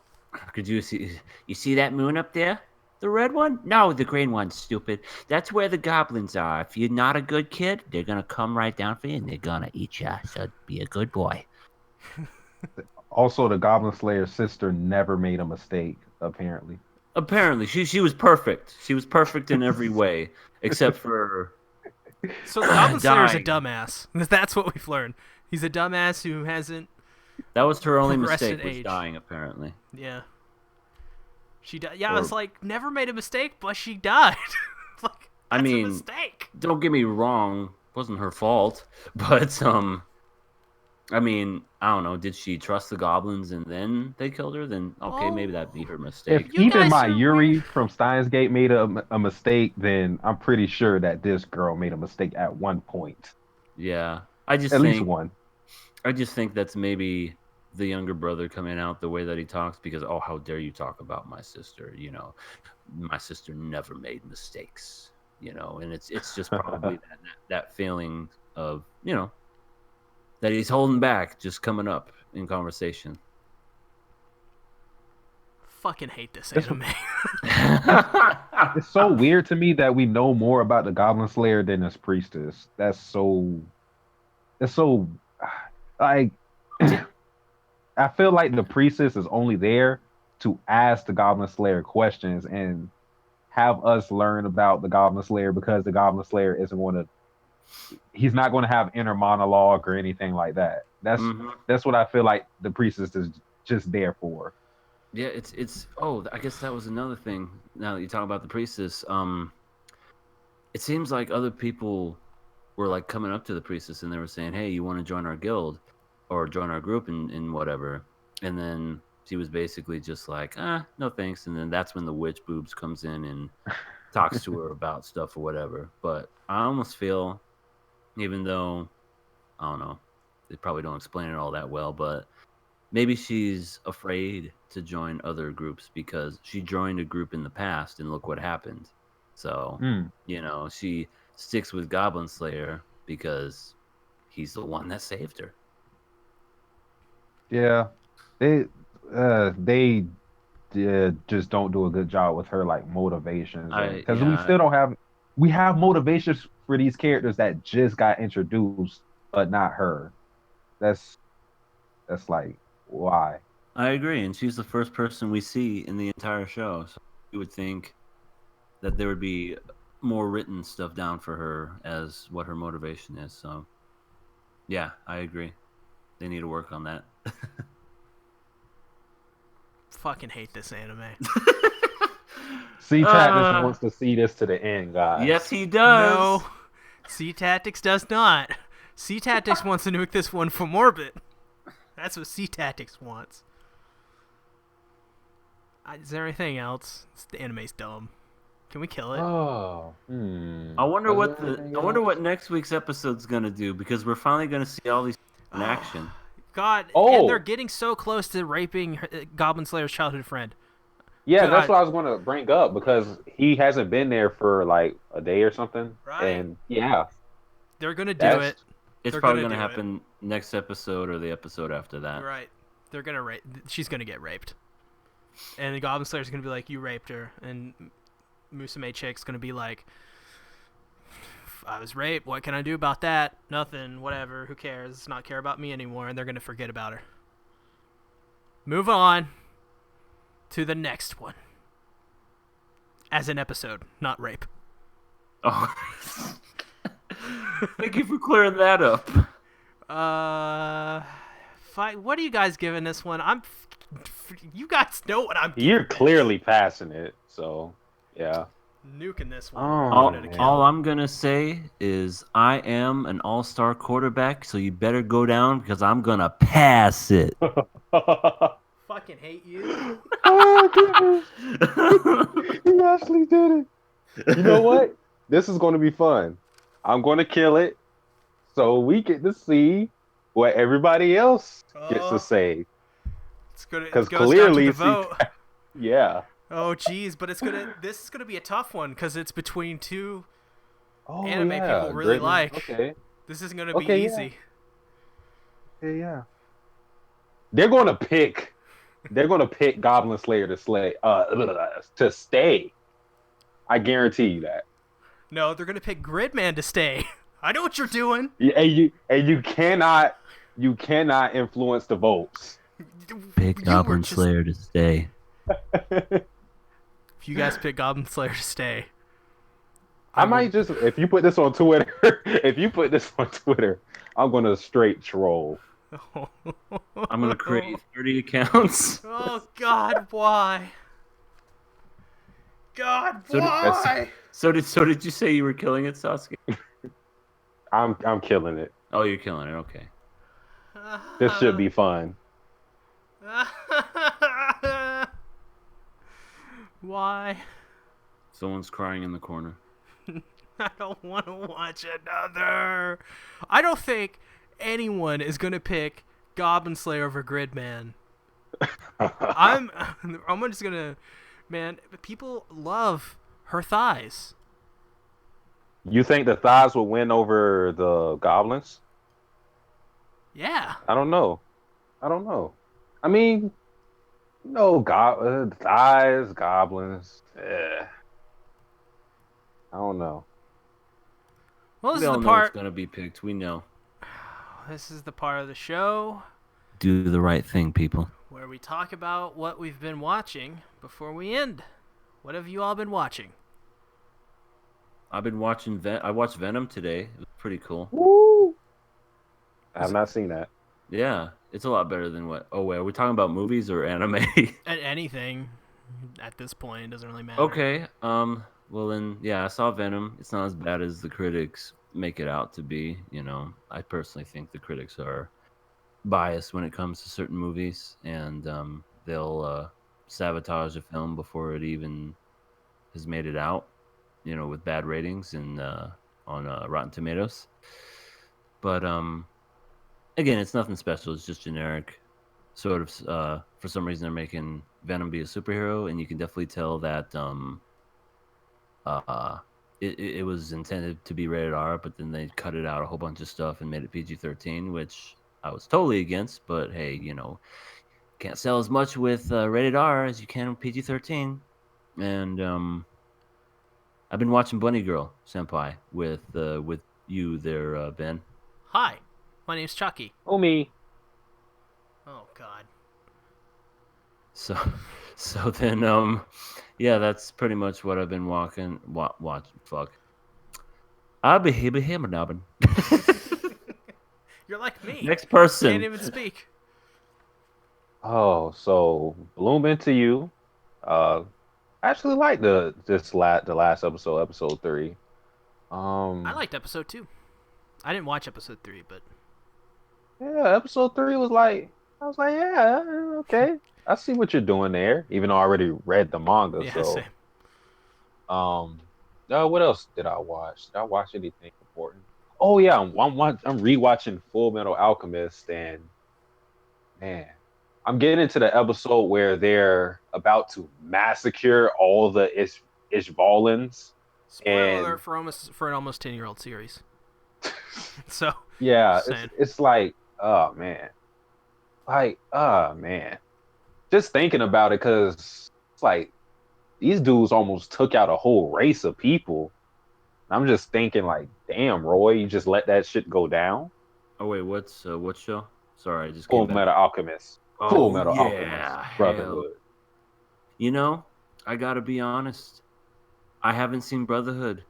Could you see that moon up there? The red one? No, the green one, stupid. That's where the goblins are. If you're not a good kid, they're gonna come right down for you and they're gonna eat you. So be a good boy. Also, the Goblin Slayer's sister never made a mistake, apparently. Apparently, she was perfect. She was perfect in every way, except for So the Goblin Slayer's a dying. dumbass. That's what we've learned. He's a dumbass who hasn't. That was her only Progressed mistake, in was age. dying, apparently. Yeah. She died. Yeah, I was like, never made a mistake, but she died. Like, I that's mean, a mistake. Don't get me wrong, wasn't her fault, but I mean, I don't know, did she trust the goblins and then they killed her? Then okay, maybe that'd be her mistake. If You even guys my are Yuri weird. from Steins Gate made a mistake, then I'm pretty sure that this girl made a mistake at one point. Yeah. At least one. I just think that's maybe the younger brother coming out the way that he talks because, oh, how dare you talk about my sister? You know, my sister never made mistakes. You know, and it's just probably that feeling of, you know, that he's holding back just coming up in conversation. Fucking hate this It's- anime. It's so weird to me that we know more about the Goblin Slayer than his priestess. That's so like I feel like the priestess is only there to ask the Goblin Slayer questions and have us learn about the Goblin Slayer because the Goblin Slayer isn't going to he's not going to have inner monologue or anything like that. That's what I feel like the priestess is just there for. Yeah, it's I guess that was another thing. Now that you talk about the priestess, it seems like other people were like coming up to the priestess and they were saying, "Hey, you want to join our guild or join our group and whatever?" And then she was basically just like, no thanks." And then that's when the witch boobs comes in and talks to her about stuff or whatever. But I almost feel, even though I don't know, they probably don't explain it all that well, but maybe she's afraid to join other groups because she joined a group in the past and look what happened. So, Hmm. she sticks with Goblin Slayer because he's the one that saved her. Yeah, they just don't do a good job with her like motivations, and I because we yeah, still don't have we have motivations for these characters that just got introduced, but not her. That's that's like why. I agree, and she's the first person we see in the entire show. So you would think that there would be more written stuff down for her as what her motivation is. So yeah, I agree. They need to work on that. Fucking hate this anime. SeaTactics uh, wants to see this to the end, yes, guys. he does. No, SeaTactics does not. SeaTactics wants to nuke this one from orbit. That's what SeaTactics wants. Is there anything else? The anime's dumb. Can we kill it? Oh, I wonder Was what there anything I wonder else? what next week's episode's gonna do because we're finally gonna see all these in action. God, and they're Oh, getting so close to raping Goblin Slayer's childhood friend. yeah, that's God, what I was going to bring up because he hasn't been there for like a day or something, right? and yeah, They're gonna do that's it. It's They're probably gonna gonna do it. happen next episode or the episode after that. Right. They're gonna rape. She's gonna get raped, and the Goblin Slayer's gonna be like, "You raped her," and Musume Chick's gonna be like, "I was raped. What can I do about that? Nothing. Whatever. Who cares? Not care about me anymore." And they're gonna forget about her. Move on to the next one. As an episode, not rape. Oh, thank you for clearing that up. What are you guys giving this one? You guys know what I'm giving you're this. clearly passing it. So yeah. Nuking this one. Oh, I'm giving it a man. kill. All I'm gonna say is I am an all-star quarterback, so you better go down because I'm gonna pass it. Fucking hate you. Oh, goodness. He actually did it. You know what? This is going to be fun. I'm going to kill it so we get to see what everybody else gets to Oh, say. it Because goes down to clearly, the vote. yeah. Oh, geez, but this is gonna be a tough one because it's between two Oh, anime yeah. people really Gridman. like. Okay. This isn't gonna be Okay, yeah. easy. Okay, yeah. They're going to pick. They're going to pick Goblin Slayer to stay. I guarantee you that. No, they're gonna pick Gridman to stay. I know what you're doing. And you cannot influence the votes. Pick You Goblin were just- Slayer to stay. If you guys pick Goblin Slayer to stay, I will- might just if you put this on Twitter, I'm gonna straight troll. I'm gonna create 30 accounts. Oh God, why? God, So did- why? So did you say you were killing it, Sasuke? I'm killing it. Oh, you're killing it. Okay. This should be fun. Why? Someone's crying in the corner. I don't want to watch another. I don't think anyone is gonna pick Goblin Slayer over Gridman. I'm just gonna, man. People love her thighs. You think the thighs will win over the goblins? Yeah. I don't know. I mean, thighs, goblins. I don't know. Well, this We is all the know what's part. gonna be picked. We know. This is the part of the show Do the right thing, people. where we talk about what we've been watching before we end. What have you all been watching? I've been watching. I watched Venom today. It was pretty cool. Woo! I have not seen that. Yeah, it's a lot better than what. Oh wait, are we talking about movies or anime? Anything at this point, it doesn't really matter. Okay. Well then, yeah, I saw Venom. It's not as bad as the critics make it out to be. I personally think the critics are biased when it comes to certain movies, and they'll sabotage a film before it even has made it out. With bad ratings and on Rotten Tomatoes. But again, it's nothing special. It's just generic. sort of for some reason they're making Venom be a superhero, and you can definitely tell that uh, it was intended to be rated R, but then they cut it out a whole bunch of stuff and made it PG-13, which I was totally against. But hey, can't sell as much with rated R as you can with PG-13. And I've been watching Bunny Girl Senpai with you there, Ben. Hi, my name's Chucky. Oh me. Oh God. So so then yeah, that's pretty much what I've been watching. Fuck. I'll be him and You're like me. Next Can't person. even speak. Oh, so bloom into you. I actually like the last episode, episode 3. I liked episode 2. I didn't watch episode 3, but Yeah, episode 3 was like, I was like, yeah, okay, I see what you're doing there. Even though I already read the manga, yeah, same. so um, what else did I watch? Did I watch anything important? Oh yeah, I'm rewatching Full Metal Alchemist, and man, I'm getting into the episode where they're about to massacre all the Ishvalans, Spoiler and alert for an almost 10-year-old series. So, yeah, just it's saying. it's like, oh man, like, oh man, just thinking about it, because it's like these dudes almost took out a whole race of people. I'm just thinking, like, damn, Roy, you just let that shit go down. Oh wait, what show? Sorry, I just came Full back. Metal Alchemist. Full Oh Metal Alchemist yeah, hell. Brotherhood. You know, I gotta be honest. I haven't seen Brotherhood.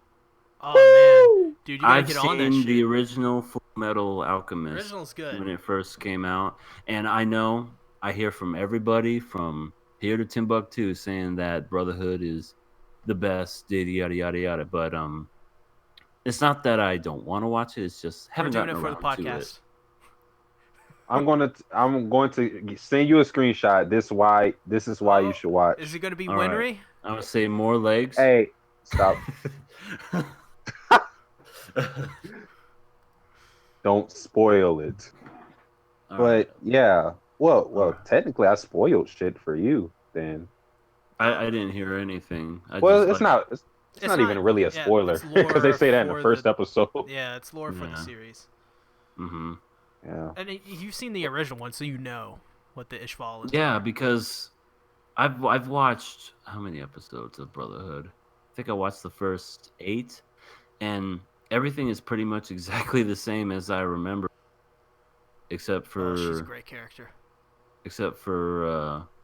Oh man, dude, you gotta I've get on that seen shit. the original Full Metal Alchemist Original's good. when it first came out, and I hear from everybody from here to Timbuktu saying that Brotherhood is the best, yada yada yada yada. But it's not that I don't want to watch it. It's just We're haven't doing gotten it for the around to it. podcast. I'm going to send you a screenshot. This is why you Oh, should watch. is it gonna be All right, Winry? I would say more legs. Hey, stop. Don't spoil it. All right. But yeah. Well, All right. technically I spoiled shit for you then. I didn't hear anything. I Well, just like it's not even really a Yeah, spoiler it's because they lore say that in the for first episode. Yeah, it's lore for the yeah. series. Mm-hmm. Yeah. And you've seen the original one, so you know what the Ishvalans Yeah, are. because I've watched how many episodes of Brotherhood? I think I watched the first 8, and everything is pretty much exactly the same as I remember, except Oh, she's a for great character.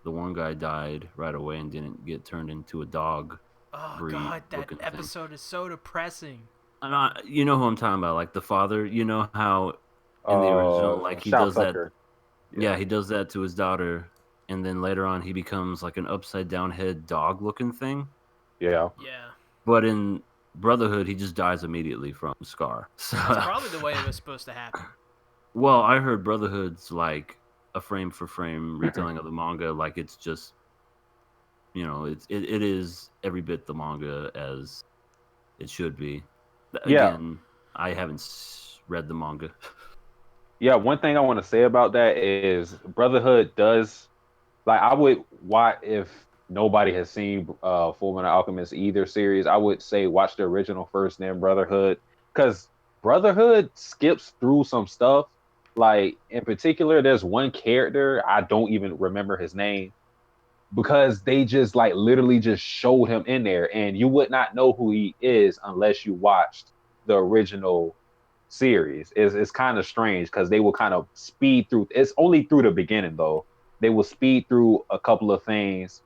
the one guy died right away and didn't get turned into a dog Oh breed God, that looking thing. episode is so depressing. And you know who I'm talking about, like the father. You know how in the original, like he Shout does that. Tucker. Yeah, he does that to his daughter, and then later on he becomes like an upside down head dog looking thing. Yeah. Yeah, But in Brotherhood, he just dies immediately from Scar. So, that's probably the way it was supposed to happen. well, I heard Brotherhood's like a frame for frame retelling of the manga. Like it's just, it is every bit the manga as it should be. Yeah. Again, I haven't read the manga. Yeah, one thing I want to say about that is Brotherhood does, like, I would watch, if nobody has seen Full Metal Alchemist either series, I would say watch the original first, then Brotherhood, because Brotherhood skips through some stuff. Like, in particular, there's one character, I don't even remember his name, because they just like literally just showed him in there, and you would not know who he is unless you watched the original series. It's kind of strange because they will kind of speed through. It's only through the beginning though. They will speed through a couple of things,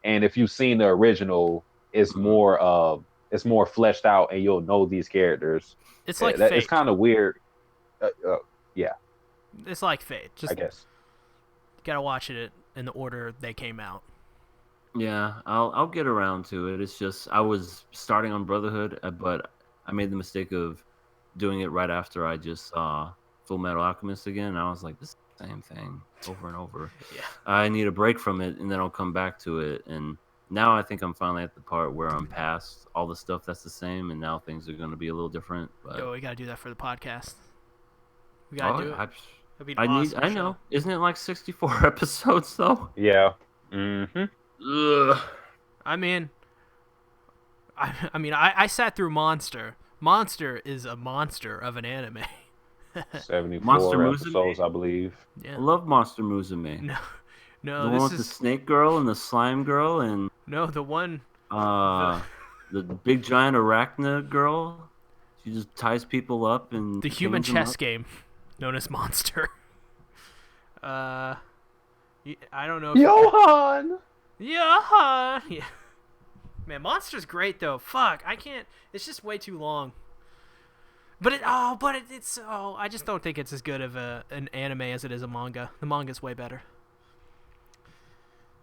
and if you've seen the original, Mhm. it's more fleshed out, and you'll know these characters. It's like It's Fate. kind of weird. Yeah, It's like Fate. I Just guess. gotta watch it in the order they came out. Yeah, I'll get around to it. It's just I was starting on Brotherhood, but I made the mistake of doing it right after I just saw Full Metal Alchemist again. And I was like, this is the same thing over and over. Yeah. I need a break from it, and then I'll come back to it. And now I think I'm finally at the part where I'm past all the stuff that's the same, and now things are going to be a little different. But Yo, we gotta do that for the podcast. We gotta do it. That'd be an awesome I show. know. Isn't it like 64 episodes though? Yeah. Mm-hmm. Ugh. I mean, I sat through Monster. Monster is a monster of an anime. 74 Monster Musume? episodes, I believe. Yeah. I love Monster Musume. No, no, The one this with the is snake girl and the slime girl and no the one. the big giant arachna girl. She just ties people up and The human chains them chess up. game, known as Monster. I don't know. If Johan! Yeah. Yeah. Man, Monster's great though. Fuck, I can't. It's just way too long. But I just don't think it's as good of an anime as it is a manga. The manga's way better.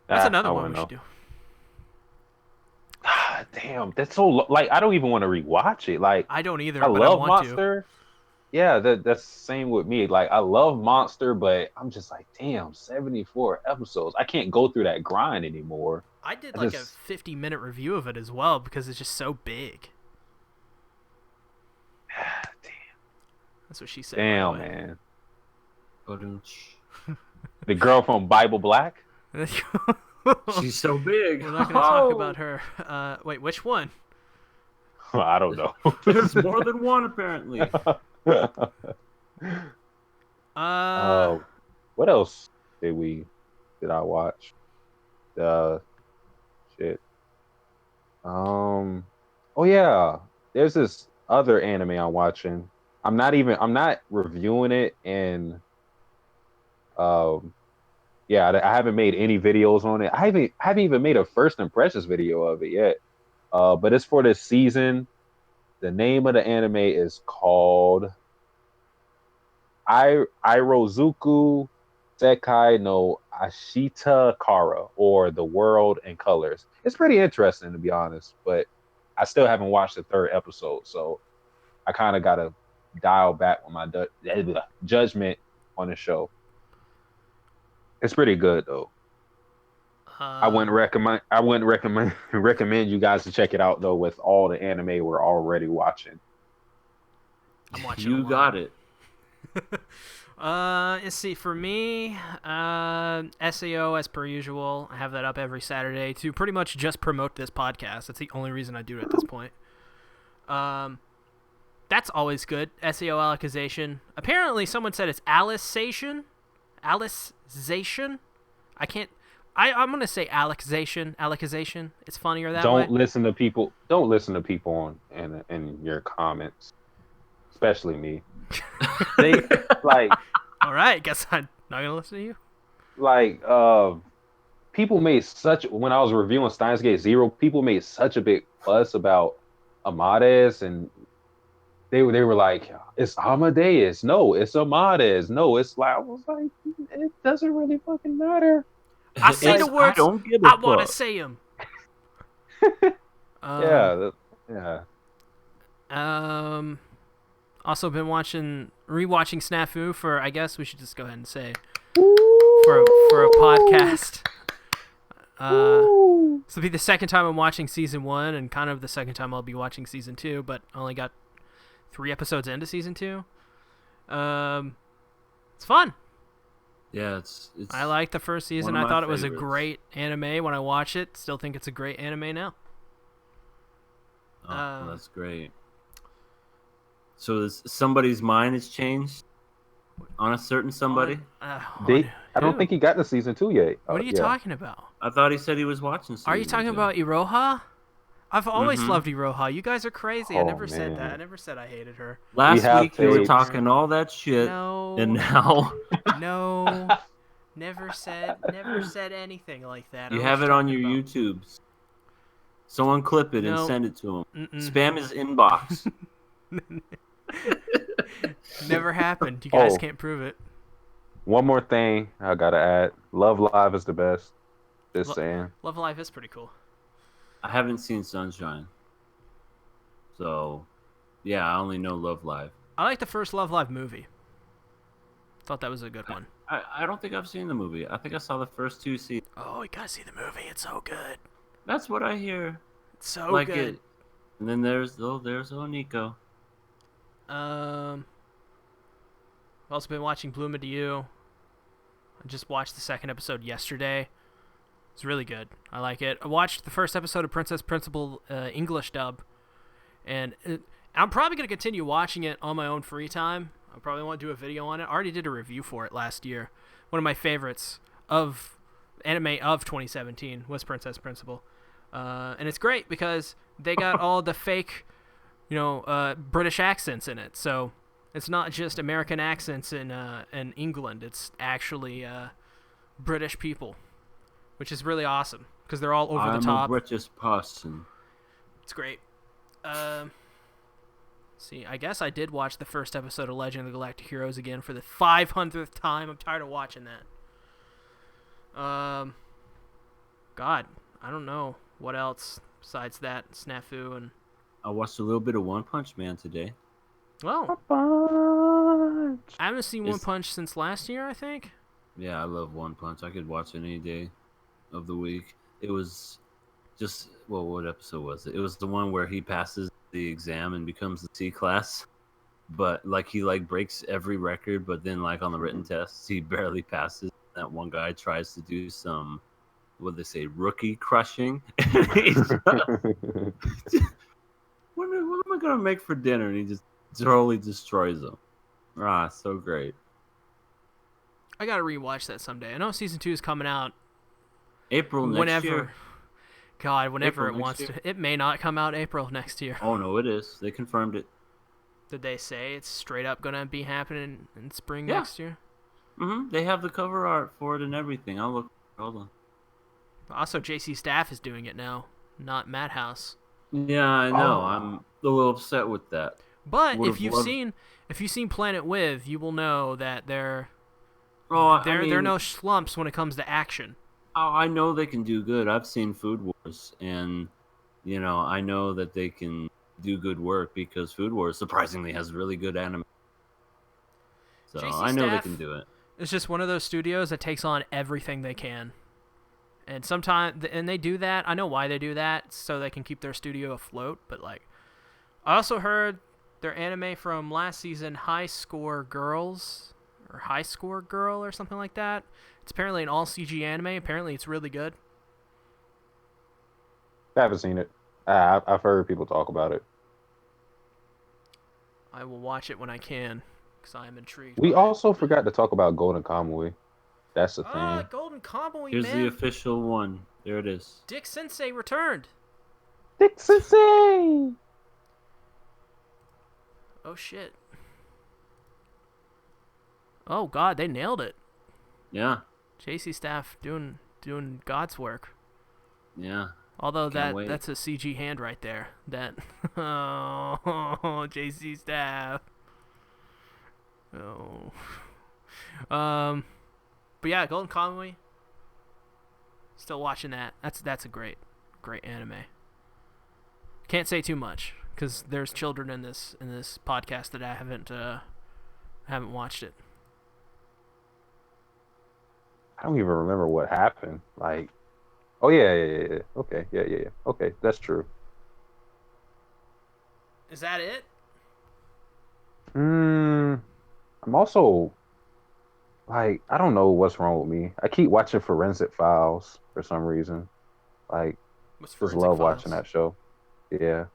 That's another I one wanna we should know. do. Damn, that's so like I don't even want to rewatch it. Like I don't either, I but I love want Monster. Yeah, that's the same with me. Like I love Monster, but I'm just like, damn, 74 episodes. I can't go through that grind anymore. I did I like a just 50-minute review of it as well because it's just so big. That's what she said. damn, by the way. man. Ba-dum-tsh. The girl from Bible Black. She's so big. We're not going to talk about her. Wait, which one? I don't know. There's more than one apparently. What else did I watch? Shit. Oh yeah. There's this other anime I'm watching. I'm not reviewing it and yeah, I haven't made any videos on it. I haven't even made a first impressions video of it yet. But it's for this season. The name of the anime is called Irozuku Sekai no Ashita Kara, or The World in Colors. It's pretty interesting, to be honest, but I still haven't watched the third episode, so I kind of got to dial back with my judgment on the show. It's pretty good though. I wouldn't recommend you guys to check it out though with all the anime we're already watching. I'm watching. You got it. Let's see. For me, SAO as per usual. I have that up every Saturday to pretty much just promote this podcast. That's the only reason I do it at this point. That's always good. SAO Alicization. Apparently, someone said it's Alicization. Alicization. I can't. I'm gonna say Alicization. Alicization. It's funnier that way. Don't listen to people on in your comments, especially me. They like. All right, guess I'm not gonna listen to you. Like people made when I was reviewing Steins Gate Zero, people made such a big fuss about Amadeus, and they were like, it's Amadeus, no, it's Amadeus, no, it's like, I was like, it doesn't really fucking matter. I say the words. I don't give a I want to fuck. say them. Yeah. Also been rewatching Snafu for, I guess we should just go ahead and say, for a podcast. This will be the second time I'm watching season 1 and kind of the second time I'll be watching season 2, but I only got 3 episodes into season 2. It's fun. Yeah, it's I liked the first season. one of I my thought it was a favorites. great anime when I watched it. Still think it's a great anime now. Oh, that's great. So somebody's mind has changed on a certain somebody? I don't think he got to season 2 yet. What are you talking about? I thought he said he was watching season Are you talking 2. about Iroha? I've always Mhm. loved Iroha. You guys are crazy. I Oh, never said man. that. I never said I hated her. Last have week you were tapes. talking all that shit, No. and now No. Never said anything like that. you I have was it on talking your about- YouTubes. Someone clip it and No. send it to him. Mm-mm. Spam his inbox. Never happened. You guys Oh. can't prove it. One more thing I gotta add. Love Live is the best. Just saying. Love Live is pretty cool. I haven't seen Sunshine. So, yeah, I only know Love Live. I like the first Love Live movie. Thought that was a good one. I don't think I've seen the movie. I think I saw the first 2 seasons. Oh, you gotta see the movie. It's so good. That's what I hear. It's so like good. it. And then there's Nico. Um, I've also been watching Bloom into You. I just watched the second episode yesterday. It's really good. I like it. I watched the first episode of Princess Principal English dub, and I'm probably going to continue watching it on my own free time. I probably want to do a video on it. I already did a review for it last year. One of my favorites of anime of 2017 was Princess Principal. And it's great because they got all the fake, British accents in it. So it's not just American accents in England. It's actually British people, which is really awesome because they're all over the top. I'm a British person. It's great. See, I guess I did watch the first episode of Legend of the Galactic Heroes again for the 500th time. I'm tired of watching that. God, I don't know what else besides that snafu and. I watched a little bit of One Punch Man today. Well, Punch. I haven't seen One Punch since last year, I think. Yeah, I love One Punch. I could watch it any day of the week. It was just, well, what episode was it? It was the one where he passes the exam and becomes the C class, but he breaks every record, but then on the written tests he barely passes. That one guy tries to do some, what they say, rookie crushing. What am I gonna make for dinner? And he just totally destroys them. So great. I gotta rewatch that someday. I know season 2 is coming out April next year. God, whenever April it wants next year. to. It may not come out April next year. Oh no, it is. They confirmed it. Did they say it's straight up gonna be happening in spring next year? They have the cover art for it and everything. I'll look. Hold on. Also, JC Staff is doing it now, not Madhouse. Yeah, I know. Oh. I'm a little upset with that. But Would've if you've seen Planet With, you will know that they're no slumps when it comes to action. I know they can do good. I've seen Food Wars, and I know that they can do good work because Food Wars surprisingly has really good anime. So JC I know Staff they can do it. It's just one of those studios that takes on everything they can. And sometimes, and they do that. I know why they do that, so they can keep their studio afloat. But I also heard their anime from last season, High Score Girls, or High Score Girl, or something like that. It's apparently an all CG anime. Apparently, it's really good. I haven't seen it. I've heard people talk about it. I will watch it when I can, because I am intrigued. We also forgot to talk about Golden Kamuy. That's the thing. Golden Kamuy, Here's man. the official one. There it is. Dick Sensei returned. Dick Sensei! Oh, shit. Oh, God, they nailed it. Yeah. JC Staff doing God's work. Yeah. Although Can't wait. that's a CG hand right there. That JC Staff. Oh. But yeah, Golden Kamuy. Still watching that. That's a great anime. Can't say too much because there's children in this podcast that I haven't watched it. I don't even remember what happened. Oh yeah. Okay, yeah. Okay, that's true. Is that it? I'm also I don't know what's wrong with me. I keep watching Forensic Files for some reason. What's Just Forensic love Files? watching that show. Yeah,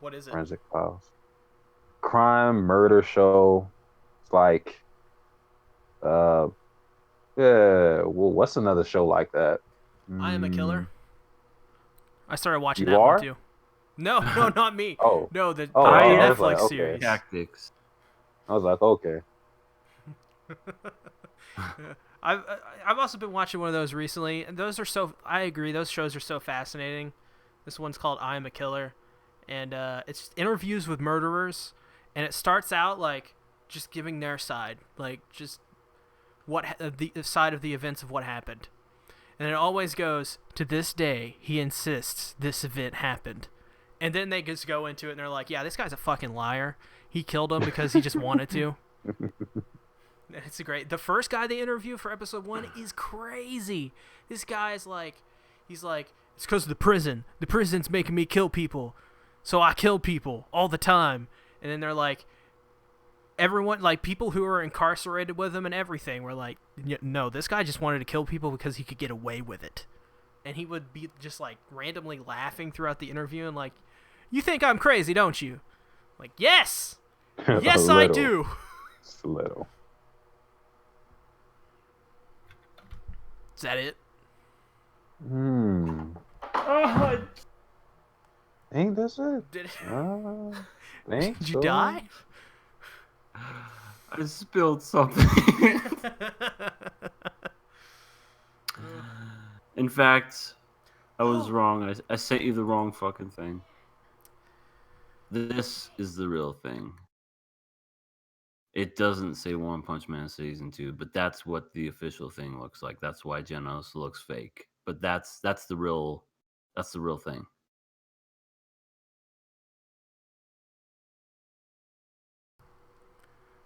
What is it? Forensic Files. Crime, murder show. It's yeah. Well, what's another show like that? I Am a Killer. I started watching You that are? one too. No, not me. Oh. No, the I was Netflix like, okay. series. Tactics. I was like, okay. I've also been watching one of those recently, and I agree, those shows are so fascinating. This one's called I Am a Killer, and it's interviews with murderers, and it starts out just giving their side, just the side of the events of what happened, and it always goes, to this day he insists this event happened, and then they just go into it and they're like, yeah, this guy's a fucking liar, he killed him because he just wanted to. It's great. The first guy they interview for episode 1 is crazy. This guy's he's like, it's because of the prison. The prison's making me kill people, so I kill people all the time. And then they're like, everyone, like people who were incarcerated with him and everything, were like, no, this guy just wanted to kill people because he could get away with it. And he would be just like randomly laughing throughout the interview and like, you think I'm crazy, don't you? Like, yes! Yes, I do! Just a little. Is that it? Oh, Ain't this it? Did Did you die? I spilled something. In fact, I was wrong. I sent you the wrong fucking thing. This is the real thing. It doesn't say One Punch Man Season 2, but that's what the official thing looks like. That's why Genos looks fake. But that's the real thing.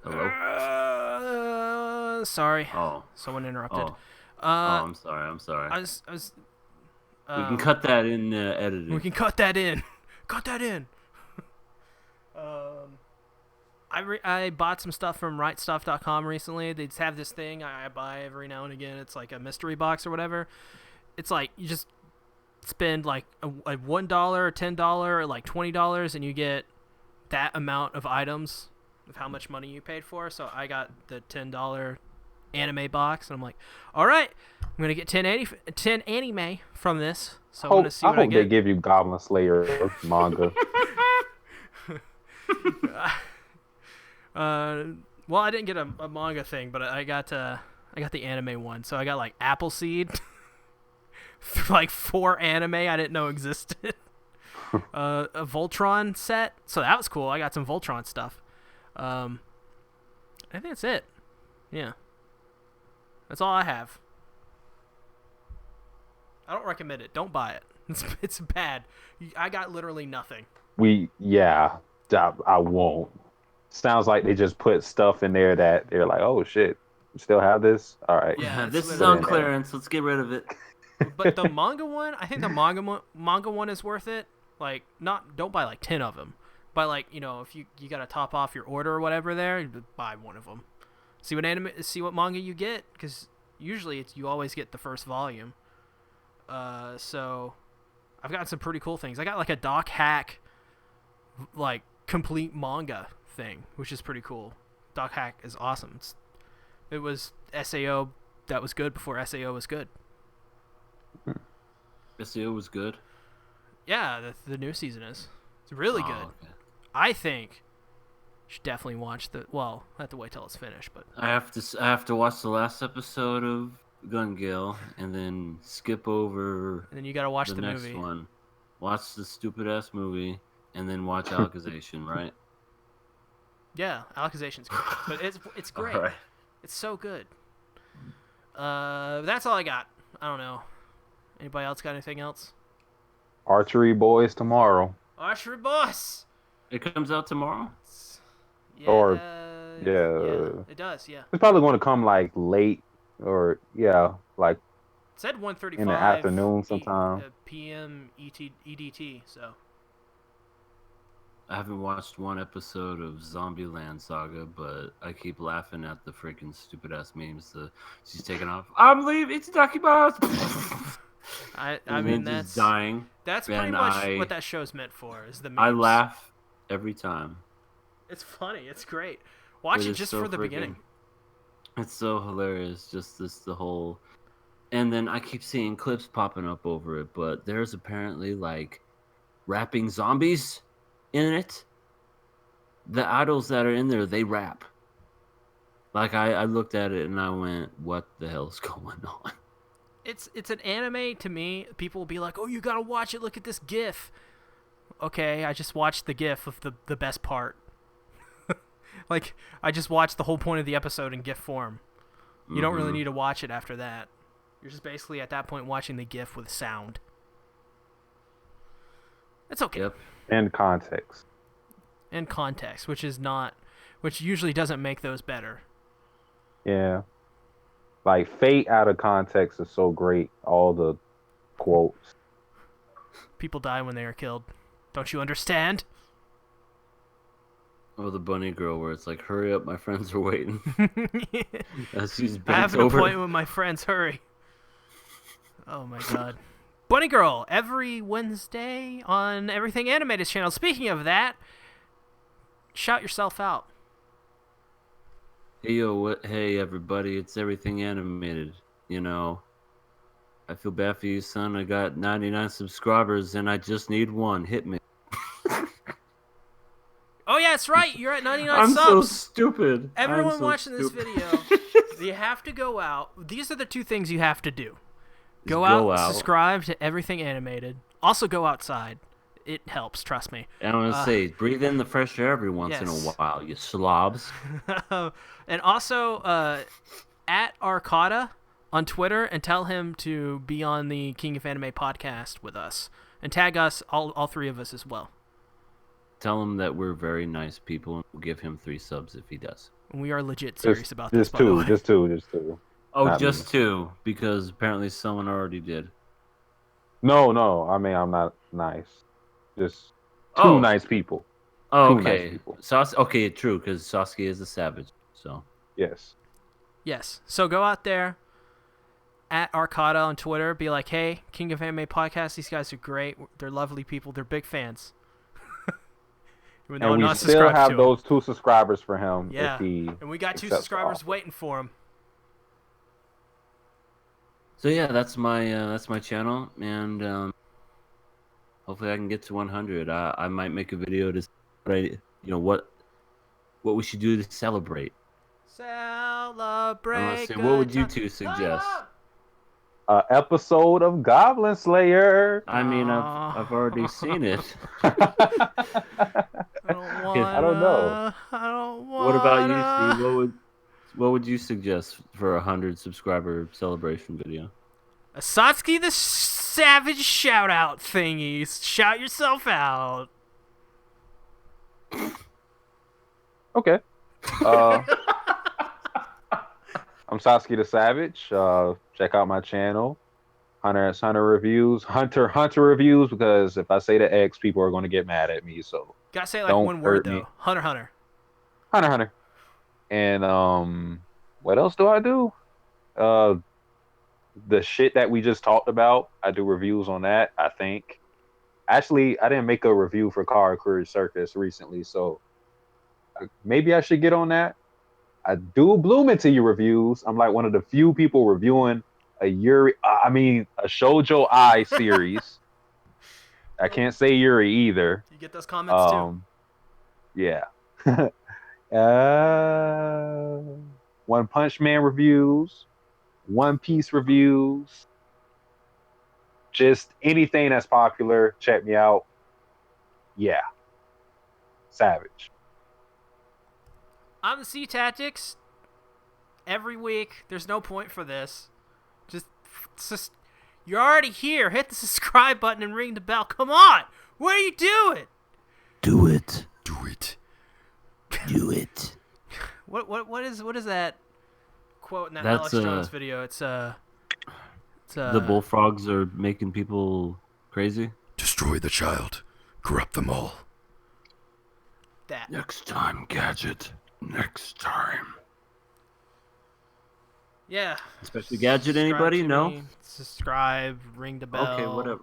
Hello? Sorry. Oh. Someone interrupted. Oh. I'm sorry. I was we can cut that in editing. We can cut that in. Cut that in. I bought some stuff from rightstuff.com recently. They just have this thing I buy every now and again. It's like a mystery box or whatever. It's like you just spend like a $1, $10, or like $20, and you get that amount of items of how much money you paid for. So I got the $10 anime box, and I'm like, all right, I'm gonna get 10 anime from this. So I'm gonna see what I hope get. they give you Goblin Slayer manga. Well, I didn't get a manga thing, but I got the anime one. So I got like Appleseed, like 4 anime I didn't know existed. A Voltron set, so that was cool. I got some Voltron stuff. I think that's it. Yeah, that's all I have. I don't recommend it. Don't buy it. It's bad. I got literally nothing. I won't. Sounds like they just put stuff in there that they're like, oh shit, you still have this? All right. Yeah, this is on clearance. Let's get rid of it. But the manga one, I think the manga one is worth it. Like, don't buy like 10 of them. Buy like, if you gotta top off your order or whatever there, buy one of them. See what manga you get, because usually you always get the first volume. So I've gotten some pretty cool things. I got like a Doc Hack, like complete manga thing, which is pretty cool. Doc Hack is awesome. It was SAO that was good before SAO was good. SAO was good? Yeah, the new season is. It's really good. Okay. I think you should definitely watch I have to wait till it's finished, but I have to watch the last episode of Gun Gale and then skip over and then you gotta watch the next movie. One. Watch the stupid ass movie and then watch Alicization, right? Yeah, Alicization good, but it's great. All right. It's so good. That's all I got. I don't know. Anybody else got anything else? Archery Boys tomorrow. Archery Boss. It comes out tomorrow? Yeah, it does. Yeah. It's probably going to come like late, or like it said 1:35 in the afternoon sometime. PM EDT. So. I haven't watched one episode of Zombieland Saga, but I keep laughing at the freaking stupid ass memes. She's taking off. I'm leaving. It's Ducky Boss. I mean that's dying. That's pretty much what that show's meant for. Is the memes. I laugh every time. It's funny. It's great. Watch it just for the beginning. It's so hilarious. Just the whole, and then I keep seeing clips popping up over it. But there's apparently like rapping zombies in it. The idols that are in there, they rap. Like I looked at it and I went, "What the hell's going on?" It's an anime to me. People will be like, "Oh, you gotta watch it. Look at this GIF." Okay, I just watched the GIF of the best part. Like I just watched the whole point of the episode in GIF form. You don't really need to watch it after that. You're just basically at that point watching the GIF with sound. It's okay. Yep. And context. And context, which usually doesn't make those better. Yeah. Like Fate out of context is so great. All the quotes. People die when they are killed. Don't you understand? Oh, the bunny girl, where it's like, hurry up, my friends are waiting. As she's I have bent an over. appointment with my friends. Hurry. Oh my god. Bunny Girl, every Wednesday on Everything Animated channel. Speaking of that, shout yourself out. Hey, yo, hey, everybody, it's Everything Animated. You know, I feel bad for you, son. I got 99 subscribers, and I just need one. Hit me. Oh yeah, that's right. You're at 99 I'm subs. so stupid. Everyone I'm so watching this stupid. video, you have to go out. These are the two things you have to do. Just Go out, subscribe to Everything Animated. Also go outside. It helps, trust me. And I'm gonna say, breathe in the fresh air every once in a yes. while, you slobs. And also, at Arcada on Twitter, and tell him to be on the King of Anime podcast with us. And tag us, all three of us as well. Tell him that we're very nice people, and we'll give him 3 subs if he does. And we are legit serious about this, Just by the two, way. just two. Oh, Not just me. 2, because apparently someone already did. No. I mean, I'm not nice. Just two nice people. Oh, Two okay. nice people. Okay, true, because Sasuke is a savage, so. Yes. Yes. So go out there at Arcada on Twitter. Be like, hey, King of Anime podcast. These guys are great. They're lovely people. They're big fans. Even though And I'm we not still subscribed have to him. those 2 subscribers for him. Yeah. If he And we got 2 accepts subscribers the offer. waiting for him. So yeah, that's my channel, and hopefully I can get to 100. I might make a video to, what we should do to celebrate. Celebrate. Say, what would you 2 suggest? Episode of Goblin Slayer. I mean, I've already seen it. I don't want. I don't know. I don't want. What about you, Steve? What would you suggest for 100 subscriber celebration video? A Satsuki the Savage shout out thingies. Shout yourself out. Okay. I'm Sasuke the Savage. Check out my channel, Hunter x Hunter reviews, Hunter reviews, because if I say the X, people are going to get mad at me. So Gotta say it like don't one word hurt me. though. Hunter. Hunter. And what else do I do? The shit that we just talked about, I do reviews on that. I think. Actually, I didn't make a review for Karakuri Circus recently, so maybe I should get on that. I do bloom into your reviews. I'm like one of the few people reviewing a Shoujo Ai series. I can't say Yuri either. You get those comments too. Yeah. One Punch Man reviews, One Piece reviews, just anything that's popular. Check me out. Yeah. Savage. I'm the SeaTactics. Every week, there's no point for this. Just, you're already here. Hit the subscribe button and ring the bell. Come on, what are you doing? Do it. Do it. Do it. What is that quote in that That's, Alex Jones video? It's the bullfrogs are making people crazy. Destroy the child. Corrupt them all. that. Next time, Gadget. Next time. Yeah. Especially Gadget, Subscribe anybody? to No? me, subscribe, ring the bell. Okay, whatever.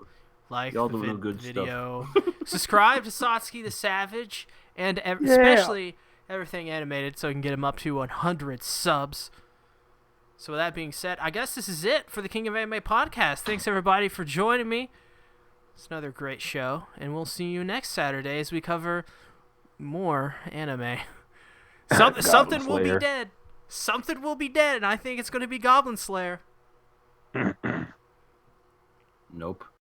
Like Y'all the don't know good video. Subscribe to Satsuki the Savage, and especially Everything Animated, so we can get him up to 100 subs. So with that being said, I guess this is it for the King of Anime podcast. Thanks everybody for joining me. It's another great show, and we'll see you next Saturday as we cover more anime. Something will be dead. Something will be dead, and I think it's going to be Goblin Slayer. Nope.